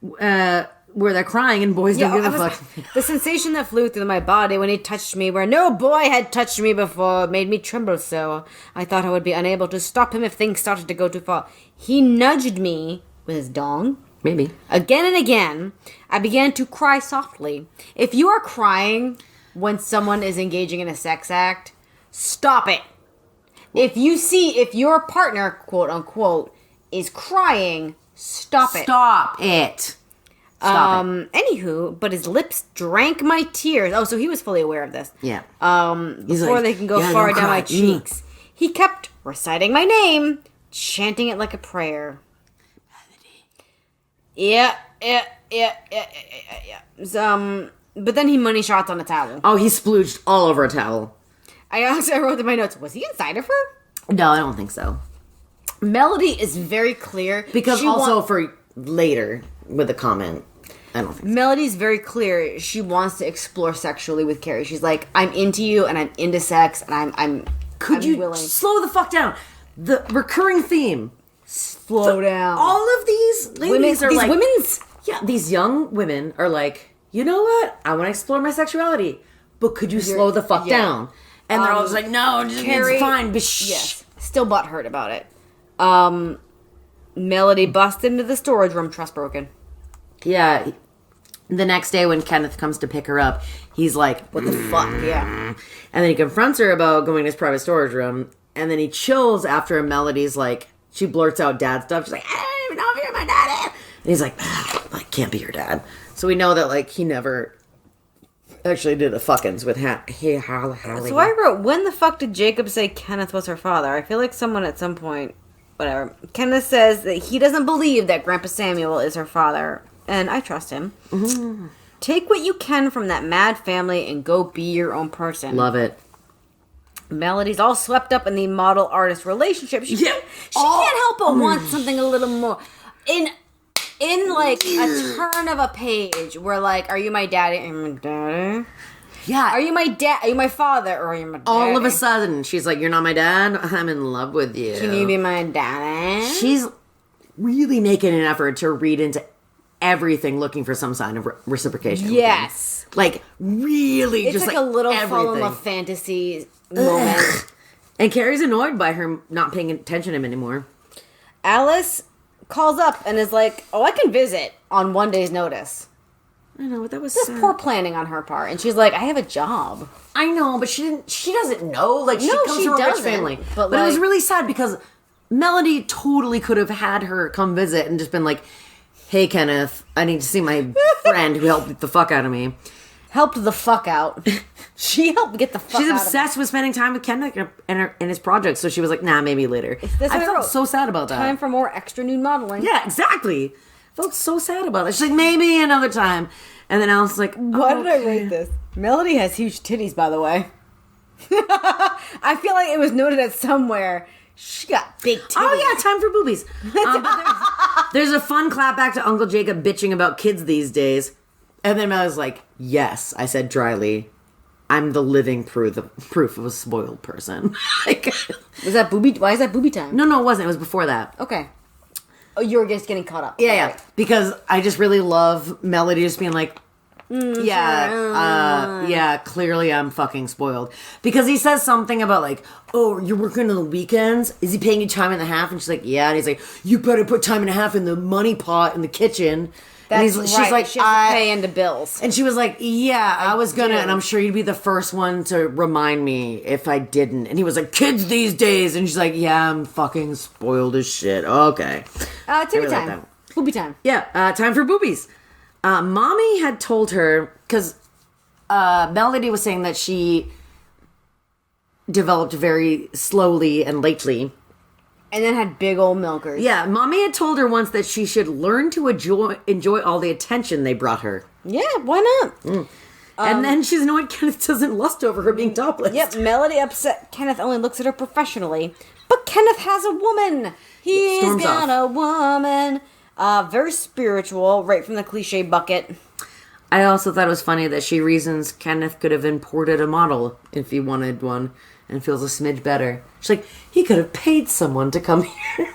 where they're crying and boys don't give a fuck. The sensation that flew through my body when he touched me where no boy had touched me before made me tremble so. I thought I would be unable to stop him if things started to go too far. He nudged me with his dong. Maybe. Again and again, I began to cry softly. If you are crying when someone is engaging in a sex act, stop it. If your partner, quote unquote, is crying, stop it. Stop it. Stop it. Anywho, but his lips drank my tears. Oh, so he was fully aware of this. Yeah. Before like, they can go far down my cheeks. He kept reciting my name, chanting it like a prayer. Yeah. But then he money shots on a towel. Oh, he splooged all over a towel. I wrote in my notes, was he inside of her? No, I don't think so. Melody is very clear. Because for later, with a comment, I don't think so. Melody's very clear. She wants to explore sexually with Carrie. She's like, I'm into you, and I'm into sex, and I'm willing. Slow the fuck down? The recurring theme. Slow down. All of these ladies are like... these young women are like, you know what? I want to explore my sexuality. But could you slow the fuck down? And they're all just like, no, Carrie, it's fine. Yes. Still butthurt about it. Melody busted into the storage room, trust broken. Yeah. The next day when Kenneth comes to pick her up, he's like, what the fuck? Yeah. And then he confronts her about going to his private storage room. And then he chills after Melody's like, she blurts out dad stuff. She's like, I don't even know if you're my daddy. And he's like, I can't be your dad. So we know that like he never... actually did a fuckins with Hallie. So I wrote, when the fuck did Jacob say Kenneth was her father? I feel like someone at some point, whatever. Kenneth says that he doesn't believe that Grandpa Samuel is her father, and I trust him. Mm-hmm. Take what you can from that mad family and go be your own person. Love it. Melody's all swept up in the model-artist relationship. She can't help but want something a little more. In like a turn of a page, where like, are you my daddy? Are you my daddy? Yeah. Are you my dad? Are you my father? Or are you my daddy? All of a sudden, she's like, you're not my dad? I'm in love with you. Can you be my daddy? She's really making an effort to read into everything, looking for some sign of reciprocation. Yes. Like, really, it's just like a little everything. fall in love fantasy moment. And Carrie's annoyed by her not paying attention to him anymore. Alice calls up and is like, oh, I can visit on one day's notice. I know, but that was just poor planning on her part. And she's like, I have a job. I know, but she doesn't know. Like, she comes from a rich family. But it was really sad because Melody totally could have had her come visit and just been like, hey, Kenneth, I need to see my friend who helped the fuck out of me. Helped the fuck out. She helped get the fuck out. She's obsessed with spending time with Kenneth and his projects, so she was like, nah, maybe later. I felt so sad about that. Time for more extra nude modeling. Yeah, exactly. I felt so sad about it. She's like, maybe another time. And then I was like, why did I rate this? Melody has huge titties, by the way. I feel like it was noted at somewhere. She got big titties. Oh, yeah, time for boobies. There's a fun clap back to Uncle Jacob bitching about kids these days. And then I was like, yes, I said dryly, I'm the living proof of a spoiled person. Was that booby? Why is that booby time? No, it wasn't. It was before that. Okay. Oh, you were just getting caught up. Yeah, yeah. Because I just really love Melody just being like, yeah, clearly I'm fucking spoiled. Because he says something about like, oh, you're working on the weekends? Is he paying you time and a half? And she's like, yeah. And he's like, you better put time and a half in the money pot in the kitchen. That's and right. She's like, she has to pay into bills. And she was like, yeah, I was gonna, and I'm sure you'd be the first one to remind me if I didn't. And he was like, kids these days. And she's like, yeah, I'm fucking spoiled as shit. Okay. Tibby time. Booby time. Yeah, time for boobies. Mommy had told her, because Melody was saying that she developed very slowly and lately. And then had big old milkers. Yeah, Mommy had told her once that she should learn to enjoy all the attention they brought her. Yeah, why not? And then she's annoyed Kenneth doesn't lust over her being topless. Yep, Melody upset. Kenneth only looks at her professionally. But Kenneth has a woman. He's got a woman. Very spiritual, right from the cliche bucket. I also thought it was funny that she reasons Kenneth could have imported a model if he wanted one and feels a smidge better. She's like, he could have paid someone to come here.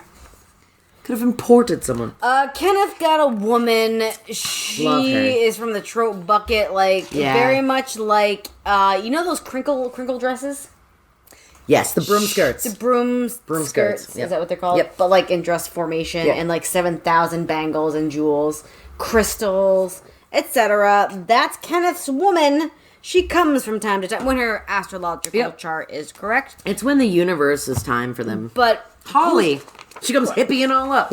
Could have imported someone. Kenneth got a woman. She is from the trope bucket, like, very much like, you know those crinkle dresses? Yes, the broom skirts. The broom skirts. Yep. Is that what they're called? Yep. But like in dress formation and like 7,000 bangles and jewels, crystals, etc. That's Kenneth's woman. She comes from time to time when her astrological chart is correct. It's when the universe is time for them. But Holly, she comes hippieing all up.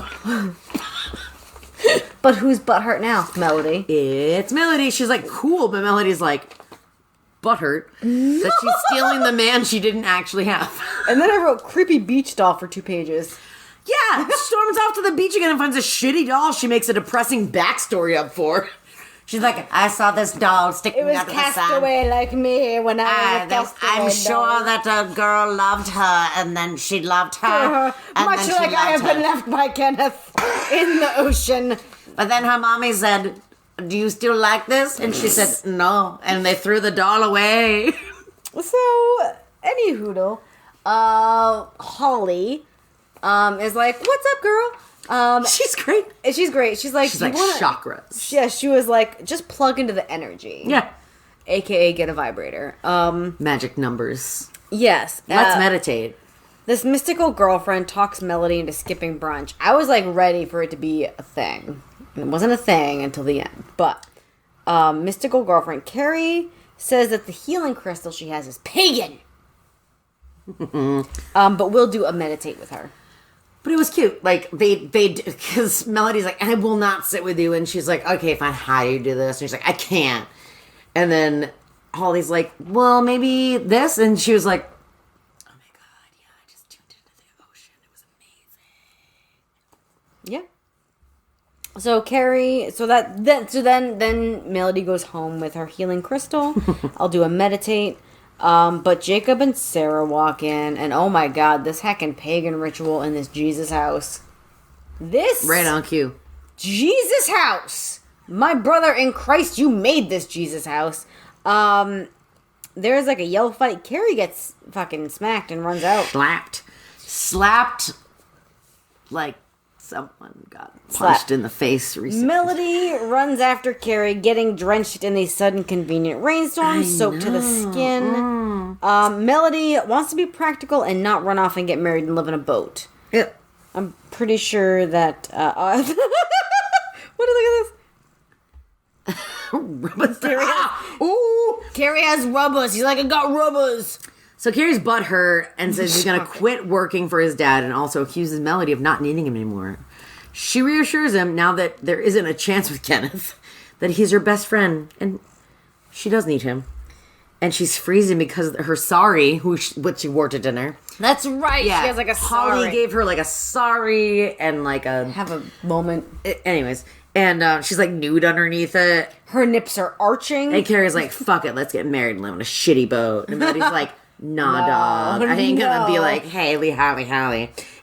But who's butthurt now? Melody. It's Melody. She's like, cool, but Melody's like, butthurt that she's stealing the man she didn't actually have. And then I wrote creepy beach doll for 2 pages. Yeah, storms off to the beach again and finds a shitty doll she makes a depressing backstory up for. She's like, I saw this doll sticking out of the sun. It was cast away like me when I was a I'm sure that a girl loved her, and then she loved her. And much then like I have been left by Kenneth in the ocean. But then her mommy said, do you still like this? And she said, no. And they threw the doll away. So, any hoodle, Holly is like, what's up, girl? She's great. She's great. She's like, chakras. Yeah, she was like, just plug into the energy. Yeah. AKA get a vibrator. Magic numbers. Yes. Let's meditate. This mystical girlfriend talks Melody into skipping brunch. I was like ready for it to be a thing. It wasn't a thing until the end. But mystical girlfriend Carrie says that the healing crystal she has is pagan. But we'll do a meditate with her. But it was cute. Like, they because Melody's like, I will not sit with you. And she's like, okay, fine, how do you do this? And she's like, I can't. And then Holly's like, well, maybe this. And she was like, oh my God, yeah, I just tuned into the ocean. It was amazing. Yeah. So Carrie, then Melody goes home with her healing crystal. I'll do a meditate. But Jacob and Sarah walk in, and oh my God, this heckin' pagan ritual in this Jesus house. This right on cue. Jesus house. My brother in Christ, you made this Jesus house. There's like a yell fight. Carrie gets fucking smacked and runs out. Slapped like someone got punched in the face recently. Melody runs after Carrie, getting drenched in a sudden convenient rainstorm, soaked to the skin. Melody wants to be practical and not run off and get married and live in a boat. Yep. I'm pretty sure that... what is look at this? Carrie has rubbers. He's like, I got rubbers. So Carrie's butthurt and says he's going to quit working for his dad and also accuses Melody of not needing him anymore. She reassures him, now that there isn't a chance with Kenneth, that he's her best friend and she does need him. And she's freezing because her sari, what she wore to dinner. That's right. Yeah. She has like a sari. Holly gave her like a sari and like a... Have a moment. Anyways. And she's like nude underneath it. Her nips are arching. And Carrie's like, fuck it, let's get married and live on a shitty boat. And Melody's like, nah, dog. I ain't gonna be like, Haley.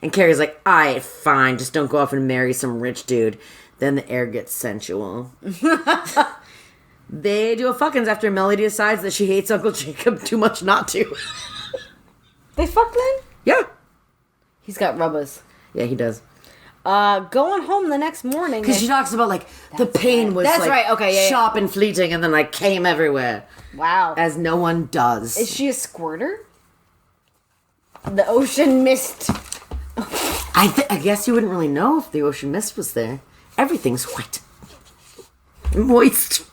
And Carrie's like, alright, fine, just don't go off and marry some rich dude. Then the air gets sensual. They do a fuckins after Melody decides that she hates Uncle Jacob too much not to. They fuck then? Yeah. He's got rubbers. Yeah, he does. Going home the next morning. Because she talks about, like, the pain was, That's like, right. Okay, sharp and fleeting and then, like, came everywhere. Wow. As no one does. Is she a squirter? The ocean mist. I guess you wouldn't really know if the ocean mist was there. Everything's white. Moist.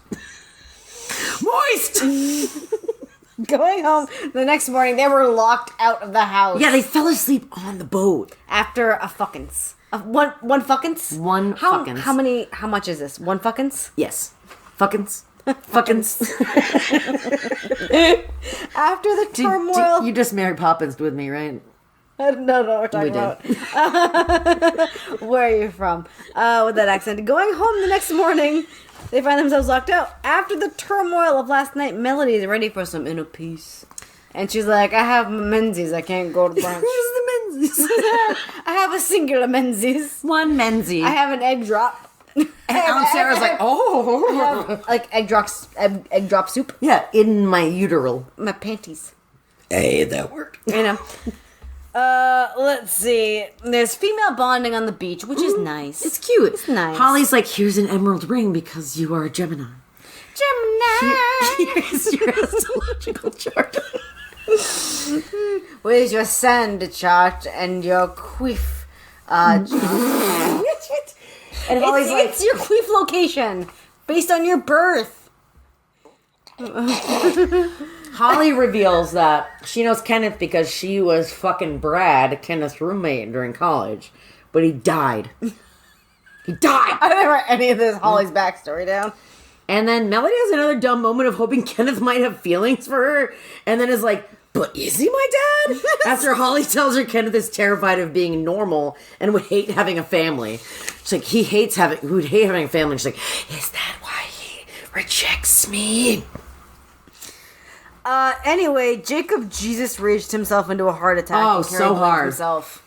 Going home the next morning, they were locked out of the house. Yeah, they fell asleep on the boat. After a fuckins. One fuckins? One fuckins. How much is this? One fuckins? Yes. Fuckins. Fuckins. After the turmoil... You just Mary Poppins with me, right? I don't know what we're talking about. Where are you from? With that accent. Going home the next morning, they find themselves locked out. After the turmoil of last night, Melody is ready for some inner peace. And she's like, I have my Menzies. I can't go to brunch. Where's the Menzies? I have a singular Menzies. One Menzie. I have an egg drop. And Aunt Sarah's like, oh. I have, like, egg drop soup. Yeah, in my uteral. My panties. Hey, that worked. You know. Let's see. There's female bonding on the beach, which is nice. It's cute. It's nice. Holly's like, here's an emerald ring because you are a Gemini. Here's your astrological chart. Where's your sand chart and your queef chart? And Holly's like, it's your queef location based on your birth. Holly reveals that she knows Kenneth because she was fucking Brad, Kenneth's roommate during college, but he died. He died! I didn't write any of this Holly's backstory down. And then Melody has another dumb moment of hoping Kenneth might have feelings for her, and then is like, but is he my dad? After Holly tells her Kenneth is terrified of being normal and would hate having a family. She's like, he would hate having a family. And she's like, is that why he rejects me? Anyway, Jacob Jesus raged himself into a heart attack. Oh, and so hard. Himself.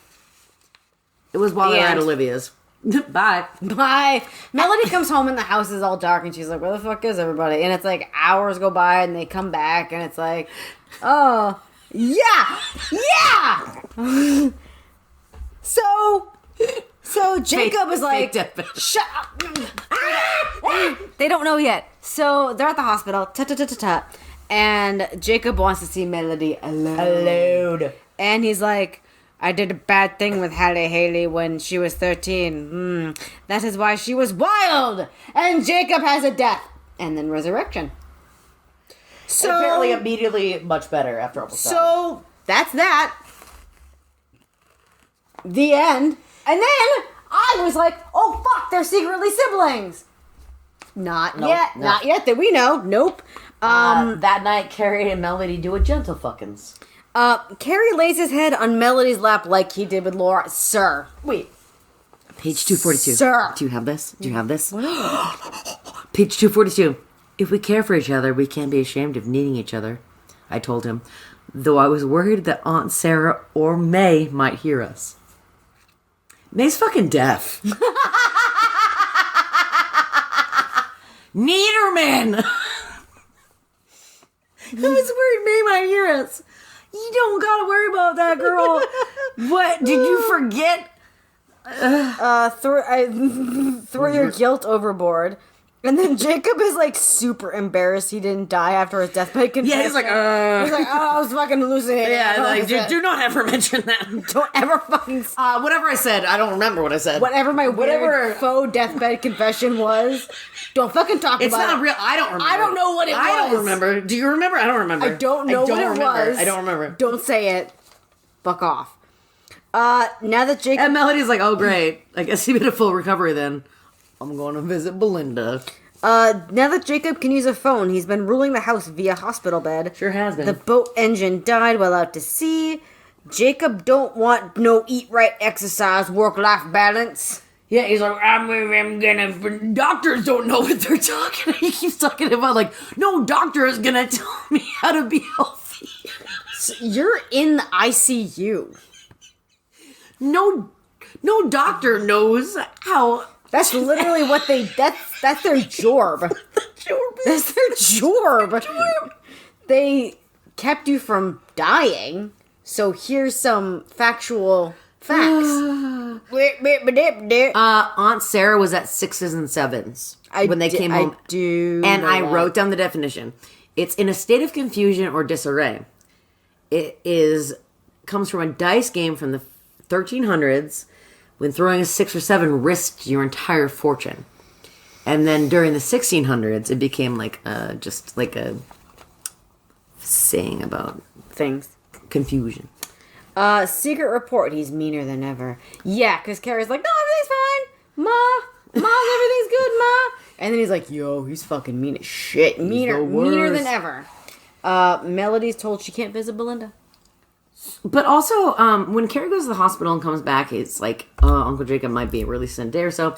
It was while they were at Olivia's. Bye. Bye. Melody comes home and the house is all dark and she's like, where the fuck is everybody? And it's like hours go by and they come back and it's like, oh, yeah. So Jacob is like, shut up. They don't know yet. So they're at the hospital. And Jacob wants to see Melody alone. And he's like, I did a bad thing with Haley when she was 13. That is why she was wild. And Jacob has a death. And then resurrection. So apparently immediately much better after almost dying. So that's that. The end. And then I was like, oh fuck, they're secretly siblings. Not yet. Not yet that we know. Nope. That night, Carrie and Melody do a gentle fuckins. Carrie lays his head on Melody's lap like he did with Laura. Sir. Wait. Page 242. Sir. Do you have this? Page 242. If we care for each other, we can't be ashamed of needing each other, I told him, though I was worried that Aunt Sarah or May might hear us. May's fucking deaf. Niederman! I was worried May might hear us. You don't gotta worry about that, girl. What? Did you forget? Throw your guilt overboard. And then Jacob is like super embarrassed he didn't die after his deathbed confession. Yeah, he's like, I was fucking hallucinating. Yeah, like, do not ever mention that. Don't ever fucking... whatever I said, I don't remember what I said. Whatever my weird faux deathbed confession was, don't fucking talk about it. It's not real. I don't remember. I don't know what it was. I don't remember. Do you remember? I don't remember. I don't know what it was. I don't remember. Don't say it. Fuck off. Now that Jacob... And Melody's like, oh great. I guess he made a full recovery then. I'm going to visit Belinda. Now that Jacob can use a phone, he's been ruling the house via hospital bed. Sure has been. The boat engine died while out to sea. Jacob don't want no eat right, exercise, work-life balance. Yeah, he's like, I'm gonna... Doctors don't know what they're talking. He keeps talking about like, no doctor is gonna tell me how to be healthy. So you're in the ICU. No doctor knows how. That's literally what that's their job. That's their job. They kept you from dying, so here's some factual facts. Aunt Sarah was at 6s and 7s when they came home. I wrote down the definition. It's in a state of confusion or disarray. It comes from a dice game from the 1300s. When throwing a 6 or 7 risked your entire fortune. And then during the 1600s, it became just like a saying about things. Confusion. Secret report, he's meaner than ever. Yeah, because Carrie's like, no, everything's fine. Ma, everything's good, Ma. And then he's like, yo, he's fucking mean as shit. Meaner than ever. Melody's told she can't visit Belinda. But also, when Carrie goes to the hospital and comes back, it's like, Uncle Jacob might be released in a day or so.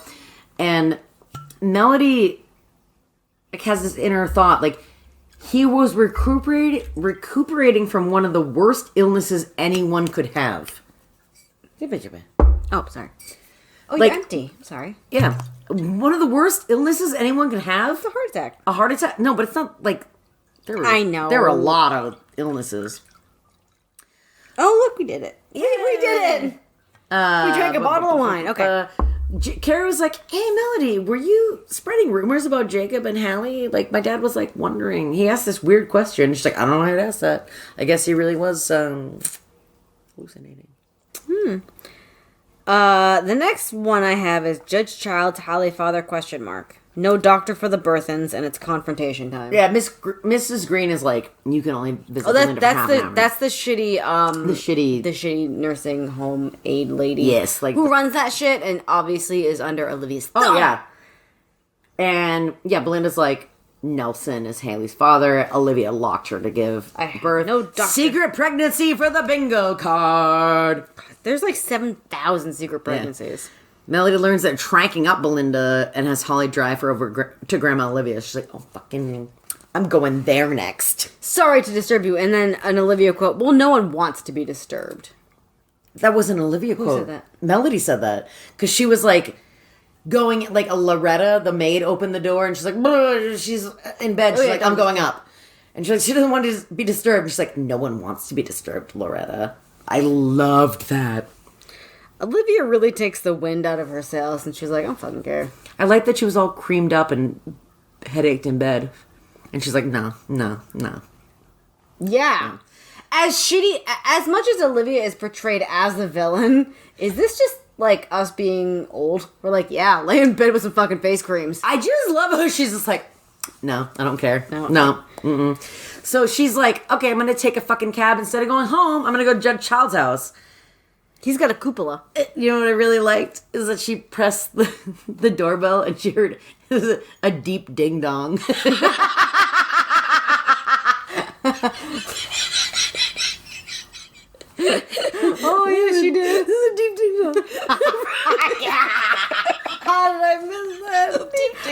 And Melody has this inner thought, like, he was recuperating from one of the worst illnesses anyone could have. Oh, sorry. Oh, you're empty. Sorry. Yeah. One of the worst illnesses anyone could have? It's a heart attack. A heart attack? No, but it's not like... I know. There were a lot of illnesses. Oh, look, we did it. Yeah, we did it. We drank a bottle of wine. Okay. Carrie was like, hey, Melody, were you spreading rumors about Jacob and Hallie? Like, my dad was, like, wondering. He asked this weird question. She's like, I don't know how to ask that. I guess he really was hallucinating. The next one I have is Judge Child, Hallie Father, ? No doctor for the Burthons, and it's confrontation time. Yeah, Mrs. Green is like, you can only visit Belinda for half an hour. That's the shitty, the shitty nursing home aide lady. Yes, like who runs that shit, and obviously is under Olivia's thumb. Oh yeah, and yeah, Belinda's like, Nelson is Haley's father. Olivia locked her to give birth. No doctor. Secret pregnancy for the bingo card. There's like 7,000 secret pregnancies. Yeah. Melody learns that tranking up Belinda and has Holly drive her over to Grandma Olivia. She's like, oh, fucking, I'm going there next. Sorry to disturb you. And then an Olivia quote, well, no one wants to be disturbed. That was an Olivia quote. Who said that? Melody said that. Because she was like, going, like a Loretta, the maid, opened the door and she's like, she's in bed. She's like, I'm going up. And she's like, she doesn't want to be disturbed. She's like, no one wants to be disturbed, Loretta. I loved that. Olivia really takes the wind out of her sails, and she's like, I don't fucking care. I like that she was all creamed up and headached in bed. And she's like, no. Yeah. As much as Olivia is portrayed as the villain, is this just, like, us being old? We're like, yeah, lay in bed with some fucking face creams. I just love how she's just like, no, I don't care. No. Mm-mm. So she's like, okay, I'm going to take a fucking cab. Instead of going home, I'm going to go to Judge Child's house. He's got a cupola. You know what I really liked? Is that she pressed the doorbell and she heard it was a deep ding-dong. Oh, yeah, she did. This is a deep ding-dong. How did I miss that?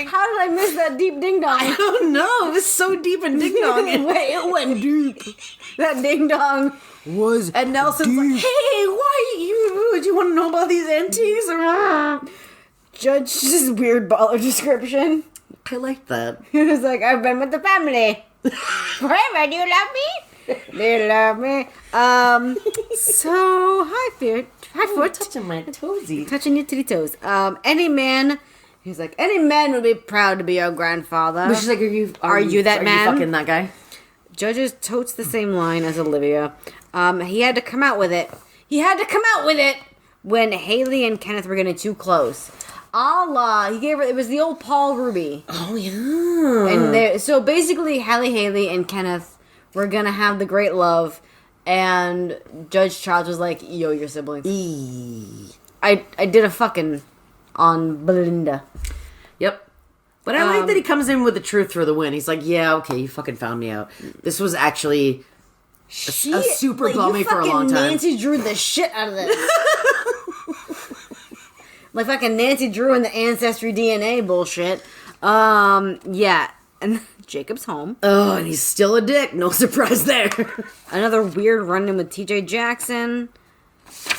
How did I miss that deep ding-dong? I don't know. It was so deep and ding-dong. Wait, it went deep. That ding-dong was and Nelson's deep. Like, hey, do you want to know about these antiques? Judge's weird baller description. I like that. He was like, I've been with the family forever. Do you love me? Do you love me? So, hi, Foot. Touching my toesy. Touching your titty toes. Any man would be proud to be your grandfather. But she's like, are you that man? Are you fucking that guy? Judges totes the same line as Olivia. He had to come out with it. When Haley and Kenneth were getting too close. Allah, he gave her, it was the old Paul Ruby. Oh, yeah. And so basically, Haley, and Kenneth were gonna have the great love, and Judge Child was like, yo, your siblings. I did a fucking on Belinda. Yep. But I like that he comes in with the truth for the win. He's like, yeah, okay, you fucking found me out. This was actually a super bummy for a long time. Nancy drew the shit out of this. Like fucking Nancy Drew and the Ancestry DNA bullshit. Yeah. And Jacob's home. Oh, and he's still a dick. No surprise there. Another weird run-in with TJ Jackson.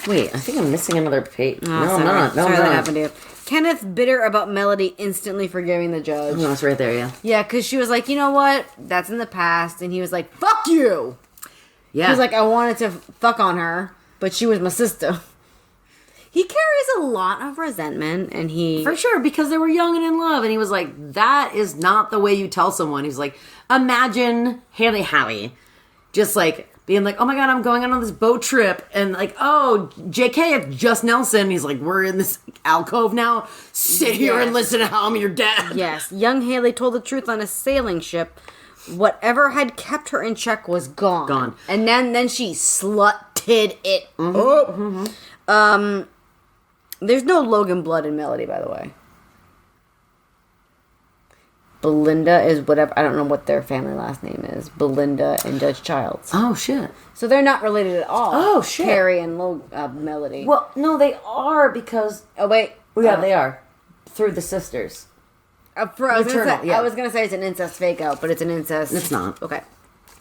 Wait, I think I'm missing another page. Oh, no, I'm sorry. not. No, sorry I'm that not. happened to you. Kenneth, bitter about Melody instantly forgiving the judge. No, it's right there, yeah. Yeah, because she was like, you know what? That's in the past. And he was like, fuck you! Yeah. He was like, I wanted to fuck on her, but she was my sister. He carries a lot of resentment, and he... For sure, because they were young and in love, and he was like, that is not the way you tell someone. He's like, imagine Haley Howie just like being like, oh my god, I'm going on this boat trip, and like, oh, JK, it's just Nelson. He's like, we're in this alcove now. Sit here and listen to how I'm your dad. Yes, young Haley told the truth on a sailing ship. Whatever had kept her in check was gone. Gone. And then she slutted it Mm-hmm. up. Mm-hmm. There's no Logan blood in Melody, by the way. Belinda is whatever. I don't know what their family last name is. Belinda and Judge Childs. Oh, shit. So they're not related at all. Oh, shit. Carrie and Melody. Well, no, they are because... Oh, wait. Yeah, they are. Through the sisters. I was Maternal, gonna say it's an incest fake out, but it's an incest. It's not. Okay.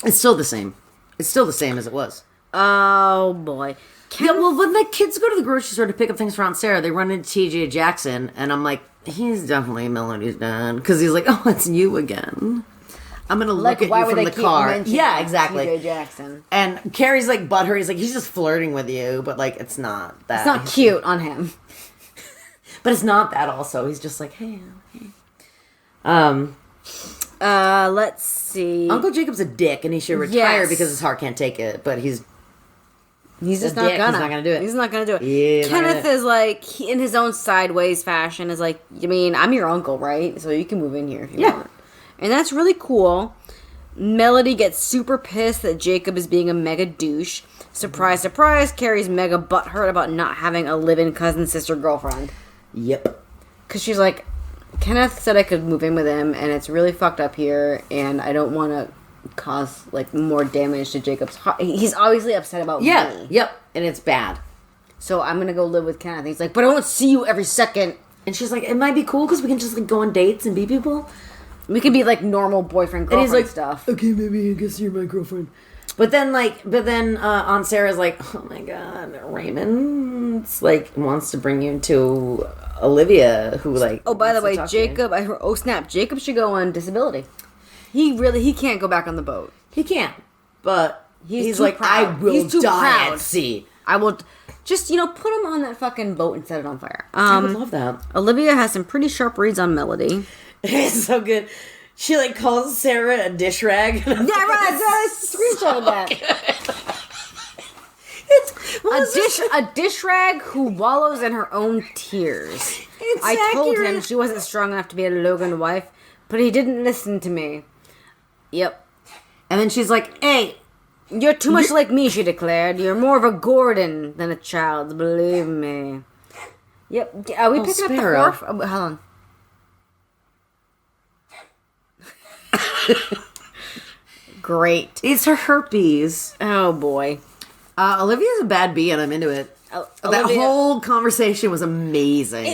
It's still the same. It's still the same as it was. Oh boy. Yeah, well, when the kids go to the grocery store to pick up things for Aunt Sarah, they run into TJ Jackson, and I'm like, he's definitely Melody's dad. Because he's like, oh, it's you again. I'm going to look at you from the car. Yeah, exactly. TJ Jackson. And Carrie's like butthurt. He's like, he's just flirting with you, but like, it's not that. It's not cute on him. But it's not that also. He's just like, hey. Let's see. Uncle Jacob's a dick, and he should retire because his heart can't take it, but he's just a not dick. gonna. He's not gonna do it. He's not gonna do it. Yeah, Kenneth is like, in his own sideways fashion, is like, I mean, I'm your uncle, right? So you can move in here if you want. And that's really cool. Melody gets super pissed that Jacob is being a mega douche. Surprise, surprise, Carrie's mega butthurt about not having a live-in cousin, sister, girlfriend. Yep. Because she's like, Kenneth said I could move in with him, and it's really fucked up here, and I don't want to cause like more damage to Jacob's heart. He's obviously upset about me. Yep. And it's bad. So I'm gonna go live with Kenneth. He's like, but I won't see you every second. And she's like, it might be cool because we can just like go on dates and be people. We could be like normal boyfriend girlfriend and he's like, stuff. Okay, maybe I guess you're my girlfriend. But then Aunt Sarah's like, oh my god, Raymond's like wants to bring you to Olivia, who like. Oh, by the way, Jacob. Jacob should go on disability. He can't go back on the boat. He can't. But he's too like, proud. I will He's too die proud. at sea. I will just put him on that fucking boat and set it on fire. I would love that. Olivia has some pretty sharp reads on Melody. It's so good. She like calls Sarah a dish rag. Yeah, right. I screenshotted that. A dish rag who wallows in her own tears. I told him she wasn't strong enough to be a Logan wife, but he didn't listen to me. Yep. And then she's like, hey, you're too much like me, she declared. You're more of a Gordon than a child, believe me. Yep. Are we picking Sparrow. up the wharf? Hold on. Great. It's her herpes. Oh, boy. Olivia's a bad bee, and I'm into it. That whole conversation was amazing.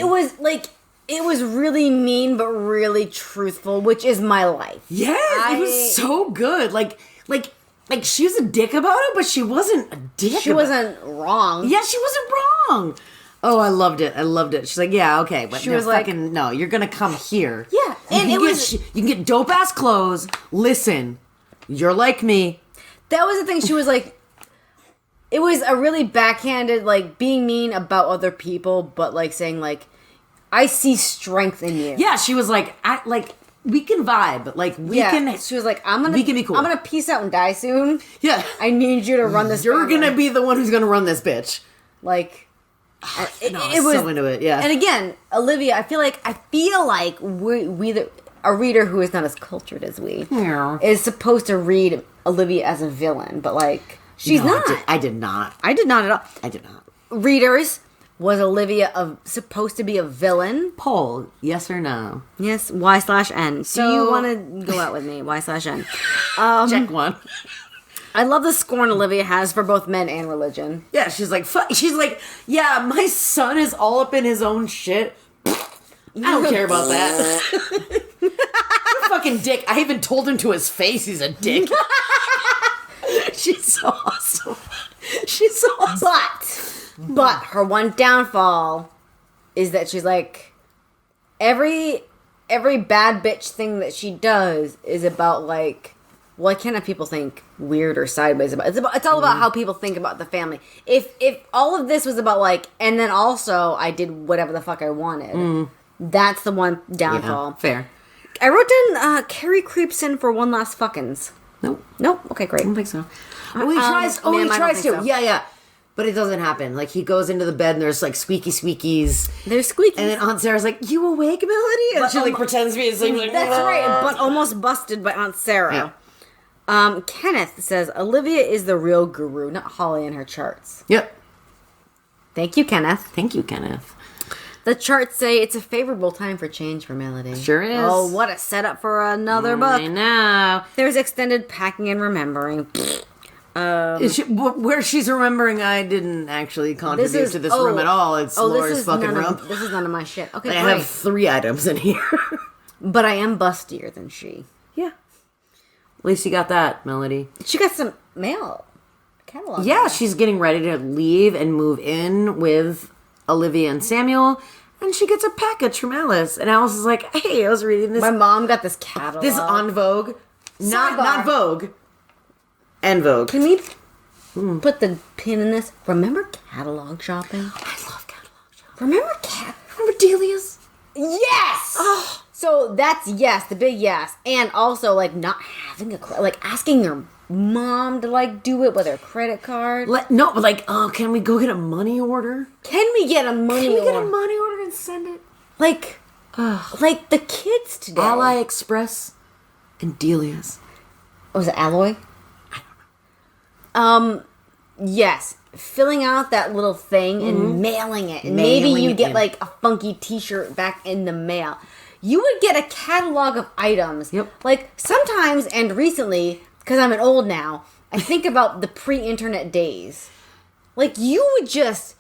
It was really mean, but really truthful, which is my life. Yes, it was so good. Like she was a dick about it, but she wasn't a dick. She wasn't wrong. Yeah, she wasn't wrong. Oh, I loved it. She's like, yeah, okay, but she was like, no, you're gonna come here. Yeah, and you can get dope ass clothes. Listen, you're like me. That was the thing. She was like, it was a really backhanded, like being mean about other people, but like saying like, I see strength in you. Yeah, she was like, we can vibe. Like, we can... She was like, we can be cool. I'm gonna peace out and die soon. Yeah. I need you to run this You're gonna be the one who's gonna run this bitch. Like... it was so into it, yeah. And again, Olivia, I feel like a reader who is not as cultured as we is supposed to read Olivia as a villain, but like, she's not. I did not. I did not at all. I did not. Readers... Was Olivia supposed to be a villain? Poll, yes or no? Yes, Y/N. So, do you want to go out with me? Y/N. Check one. I love the scorn Olivia has for both men and religion. Yeah, she's like, yeah, my son is all up in his own shit. I don't care about that. fucking dick. I even told him to his face he's a dick. She's so awesome. She's so awesome. But her one downfall is that she's like, every bad bitch thing that she does is about like, why can't people think weird or sideways about it? It's all about how people think about the family. If all of this was about like, and then also I did whatever the fuck I wanted, that's the one downfall. Yeah, fair. I wrote down Carrie creeps in for one last fuckins. Nope. Okay, great. I don't think so. Oh, he tries. Oh, he tries to. So. Yeah. But it doesn't happen. Like, he goes into the bed and there's, like, squeakies. There's squeakies. And then Aunt Sarah's like, you awake, Melody? And she, like, pretends to be asleep. Like, that's right, but almost busted by Aunt Sarah. Yeah. Kenneth says, Olivia is the real guru, not Holly and her charts. Yep. Thank you, Kenneth. Thank you, Kenneth. The charts say it's a favorable time for change for Melody. Sure is. Oh, what a setup for another book. I know. There's extended packing and remembering. Where she's remembering I didn't actually contribute to this room at all. It's Laura's fucking room. This is none of my shit. Okay, I have 3 items in here. But I am bustier than she. Yeah. At least you got that, Melody. She got some mail. Catalog. Yeah, she's getting ready to leave and move in with Olivia and Samuel. And she gets a package from Alice. And Alice is like, hey, I was reading this. My mom got this catalog. This on Vogue. Not Vogue. En Vogue. Can we put the pin in this? Remember catalog shopping? I love catalog shopping. Remember Delia's? Yes! Oh. So that's yes, the big yes. And also, like, not having like, asking your mom to, like, do it with her credit card. Can we go get a money order? Can we get a money order? Can we get a money order and send it? Like the kids today. Ally Express and Delia's. Oh, was it Alloy? Yes. Filling out that little thing and mailing it. And maybe you get like a funky t-shirt back in the mail. You would get a catalog of items. Yep. Like sometimes and recently, because I'm an old now, I think about the pre-internet days. Like you would just,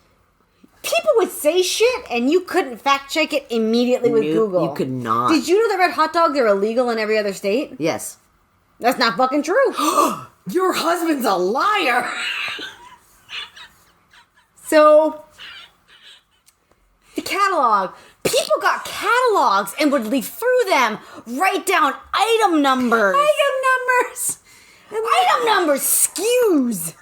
people would say shit and you couldn't fact check it immediately with Google. You could not. Did you know that red hot dogs are illegal in every other state? Yes. That's not fucking true. Your husband's a liar. So, the catalog. People got catalogs and would leaf through them, write down item numbers. Item numbers, SKUs.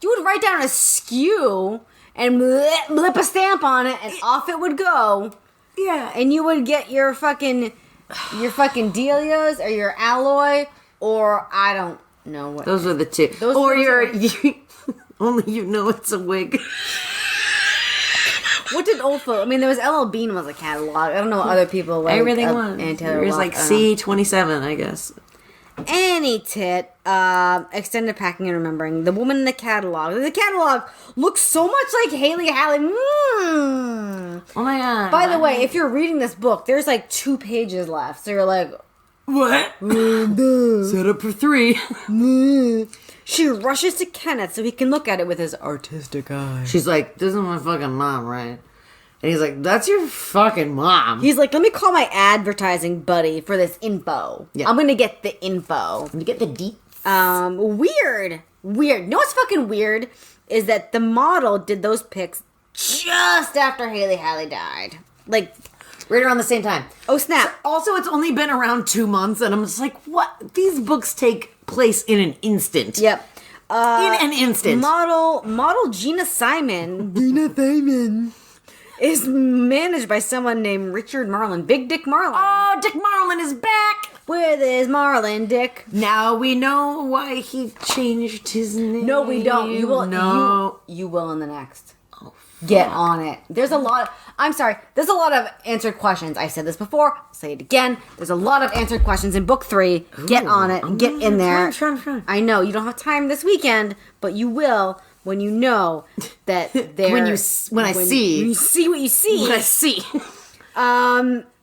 You would write down a SKU and blip a stamp on it and off it would go. Yeah. And you would get your fucking Delia's or your Alloy or I don't know what. Those are the two. Or only you know it's a wig. What did Old Folk? I mean, there was LL Bean was a catalog. I don't know what other people like. Everything was. There was like C27, I guess. Any tit. Extended packing and remembering. The woman in the catalog. The catalog looks so much like Haley Haley. Oh my god. By the way, if you're reading this book, there's like 2 pages left. So you're like, what? Set up for 3. She rushes to Kenneth so he can look at it with his artistic eye. She's like, this is my fucking mom, right? And he's like, that's your fucking mom. He's like, let me call my advertising buddy for this info. Yeah. I'm going to get the info. I'm going to get the deep. Weird. You know what's fucking weird? Is that the model did those pics just after Haley Haley died. Like, right around the same time. Oh, snap. Also, it's only been around 2 months, and I'm just like, what? These books take place in an instant. Yep. In an instant. Model Gina Simon is managed by someone named Richard Marlin. Big Dick Marlin. Oh, Dick Marlin is back. With his Marlin Dick. Now we know why he changed his name. No, we don't. You will. No. You will in the next. Oh, get on it. There's a lot of answered questions. I said this before. I'll say it again. There's a lot of answered questions in book 3. Get on it. Get in there. Try. I know you don't have time this weekend, but you will when you know that there. When I see. When you see what you see. When I see.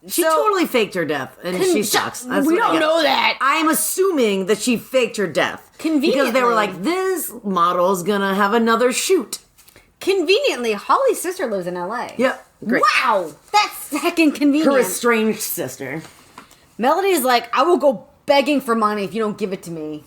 She totally faked her death, and she sucks. We don't know that. I'm assuming that she faked her death. Conveniently. Because they were like, this model's gonna have another shoot. Conveniently, Holly's sister lives in L.A. Yep. Great. Wow! That's fucking convenient. Her estranged sister. Melody's like, I will go begging for money if you don't give it to me.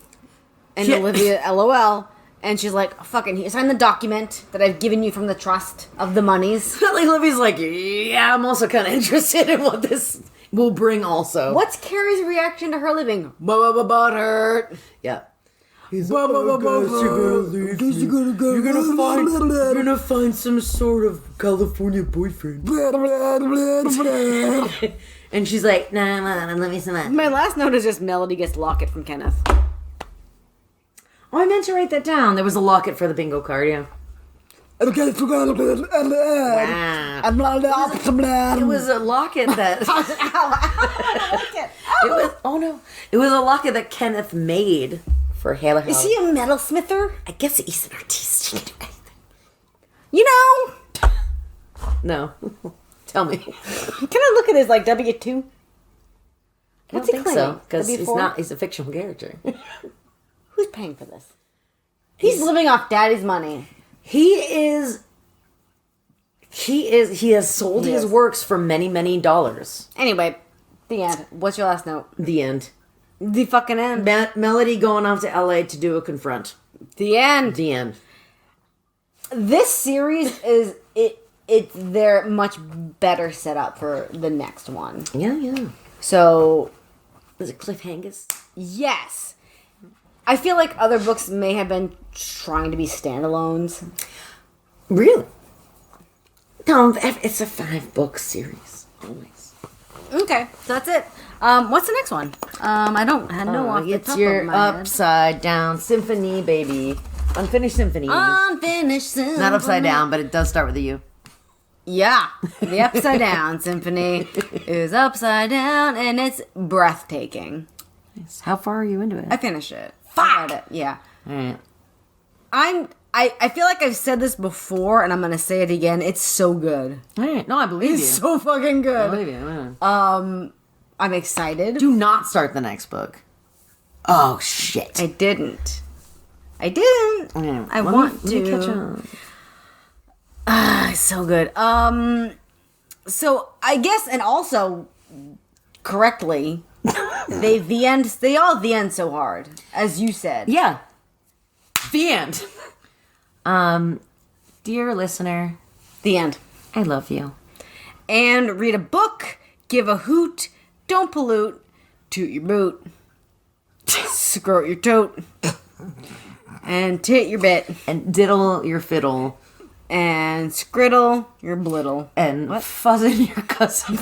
And Olivia, LOL. And she's like, fucking, sign the document that I've given you from the trust of the monies. Olivia's like, yeah, I'm also kind of interested in what this will bring also. What's Carrie's reaction to her leaving? Butthurt. Yeah. He's like, you're gonna find some sort of California boyfriend. And she's like, nah, let me see that. My last note is just Melody gets locket from Kenneth. Oh, I meant to write that down. There was a locket for the bingo card, yeah. Wow. It was a locket that... It was a locket that Kenneth made for Halo. Is he a metalsmither? I guess he's an artist. He can do anything. You know... No. Tell me. Can I look at his, like, W-2? I don't think so, because he's a fictional character. Who's paying for this? He's living off Daddy's money. He has sold his works for many, many dollars. Anyway, the end. What's your last note? The end. The fucking end. Melody going off to LA to do a confront. The end. The end. This series is they're much better set up for the next one. Yeah. So, is it cliffhangers? Yes. I feel like other books may have been trying to be standalones. Really? No, it's a 5-book series. Always. Okay, so that's it. What's the next one? I don't know off the top of my head. It's your Upside Down Symphony, baby. Unfinished Symphony. Unfinished Symphony. Not upside down, but it does start with a U. Yeah, the Upside Down Symphony is upside down, and it's breathtaking. Nice. How far are you into it? I finished it. Fuck! I read it. Yeah. All right. I feel like I've said this before, and I'm gonna say it again. It's so good. All right. No, I believe you. It's so fucking good. I believe you. Yeah. I'm excited. Do not start the next book. Oh shit! I didn't. I want to. Catch up. It's so good. So I guess, and also correctly, they all the end so hard, as you said. Yeah. The end. Dear listener, the end. I love you. And read a book, give a hoot, don't pollute, toot your boot, scrote your tote, and tit your bit, and diddle your fiddle, and scriddle your blittle, and fuzzin your cousin.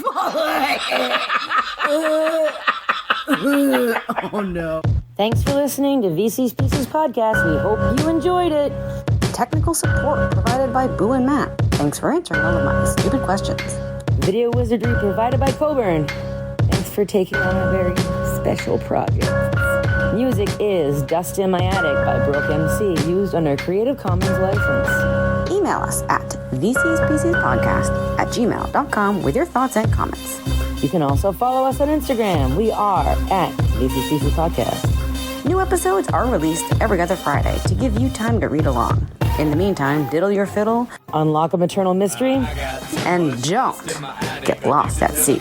Oh no. Thanks for listening to VC's Pieces Podcast. We hope you enjoyed it. Technical support provided by Boo and Matt. Thanks for answering all of my stupid questions. Video wizardry provided by Coburn. Thanks for taking on a very special project. Music is Dust in My Attic by Brooke MC, used under Creative Commons license. Email us at vcspcspodcast@gmail.com with your thoughts and comments. You can also follow us on Instagram. We are at VC's Pieces Podcast. New episodes are released every other Friday to give you time to read along. In the meantime, diddle your fiddle, unlock a maternal mystery, and don't get lost at sea.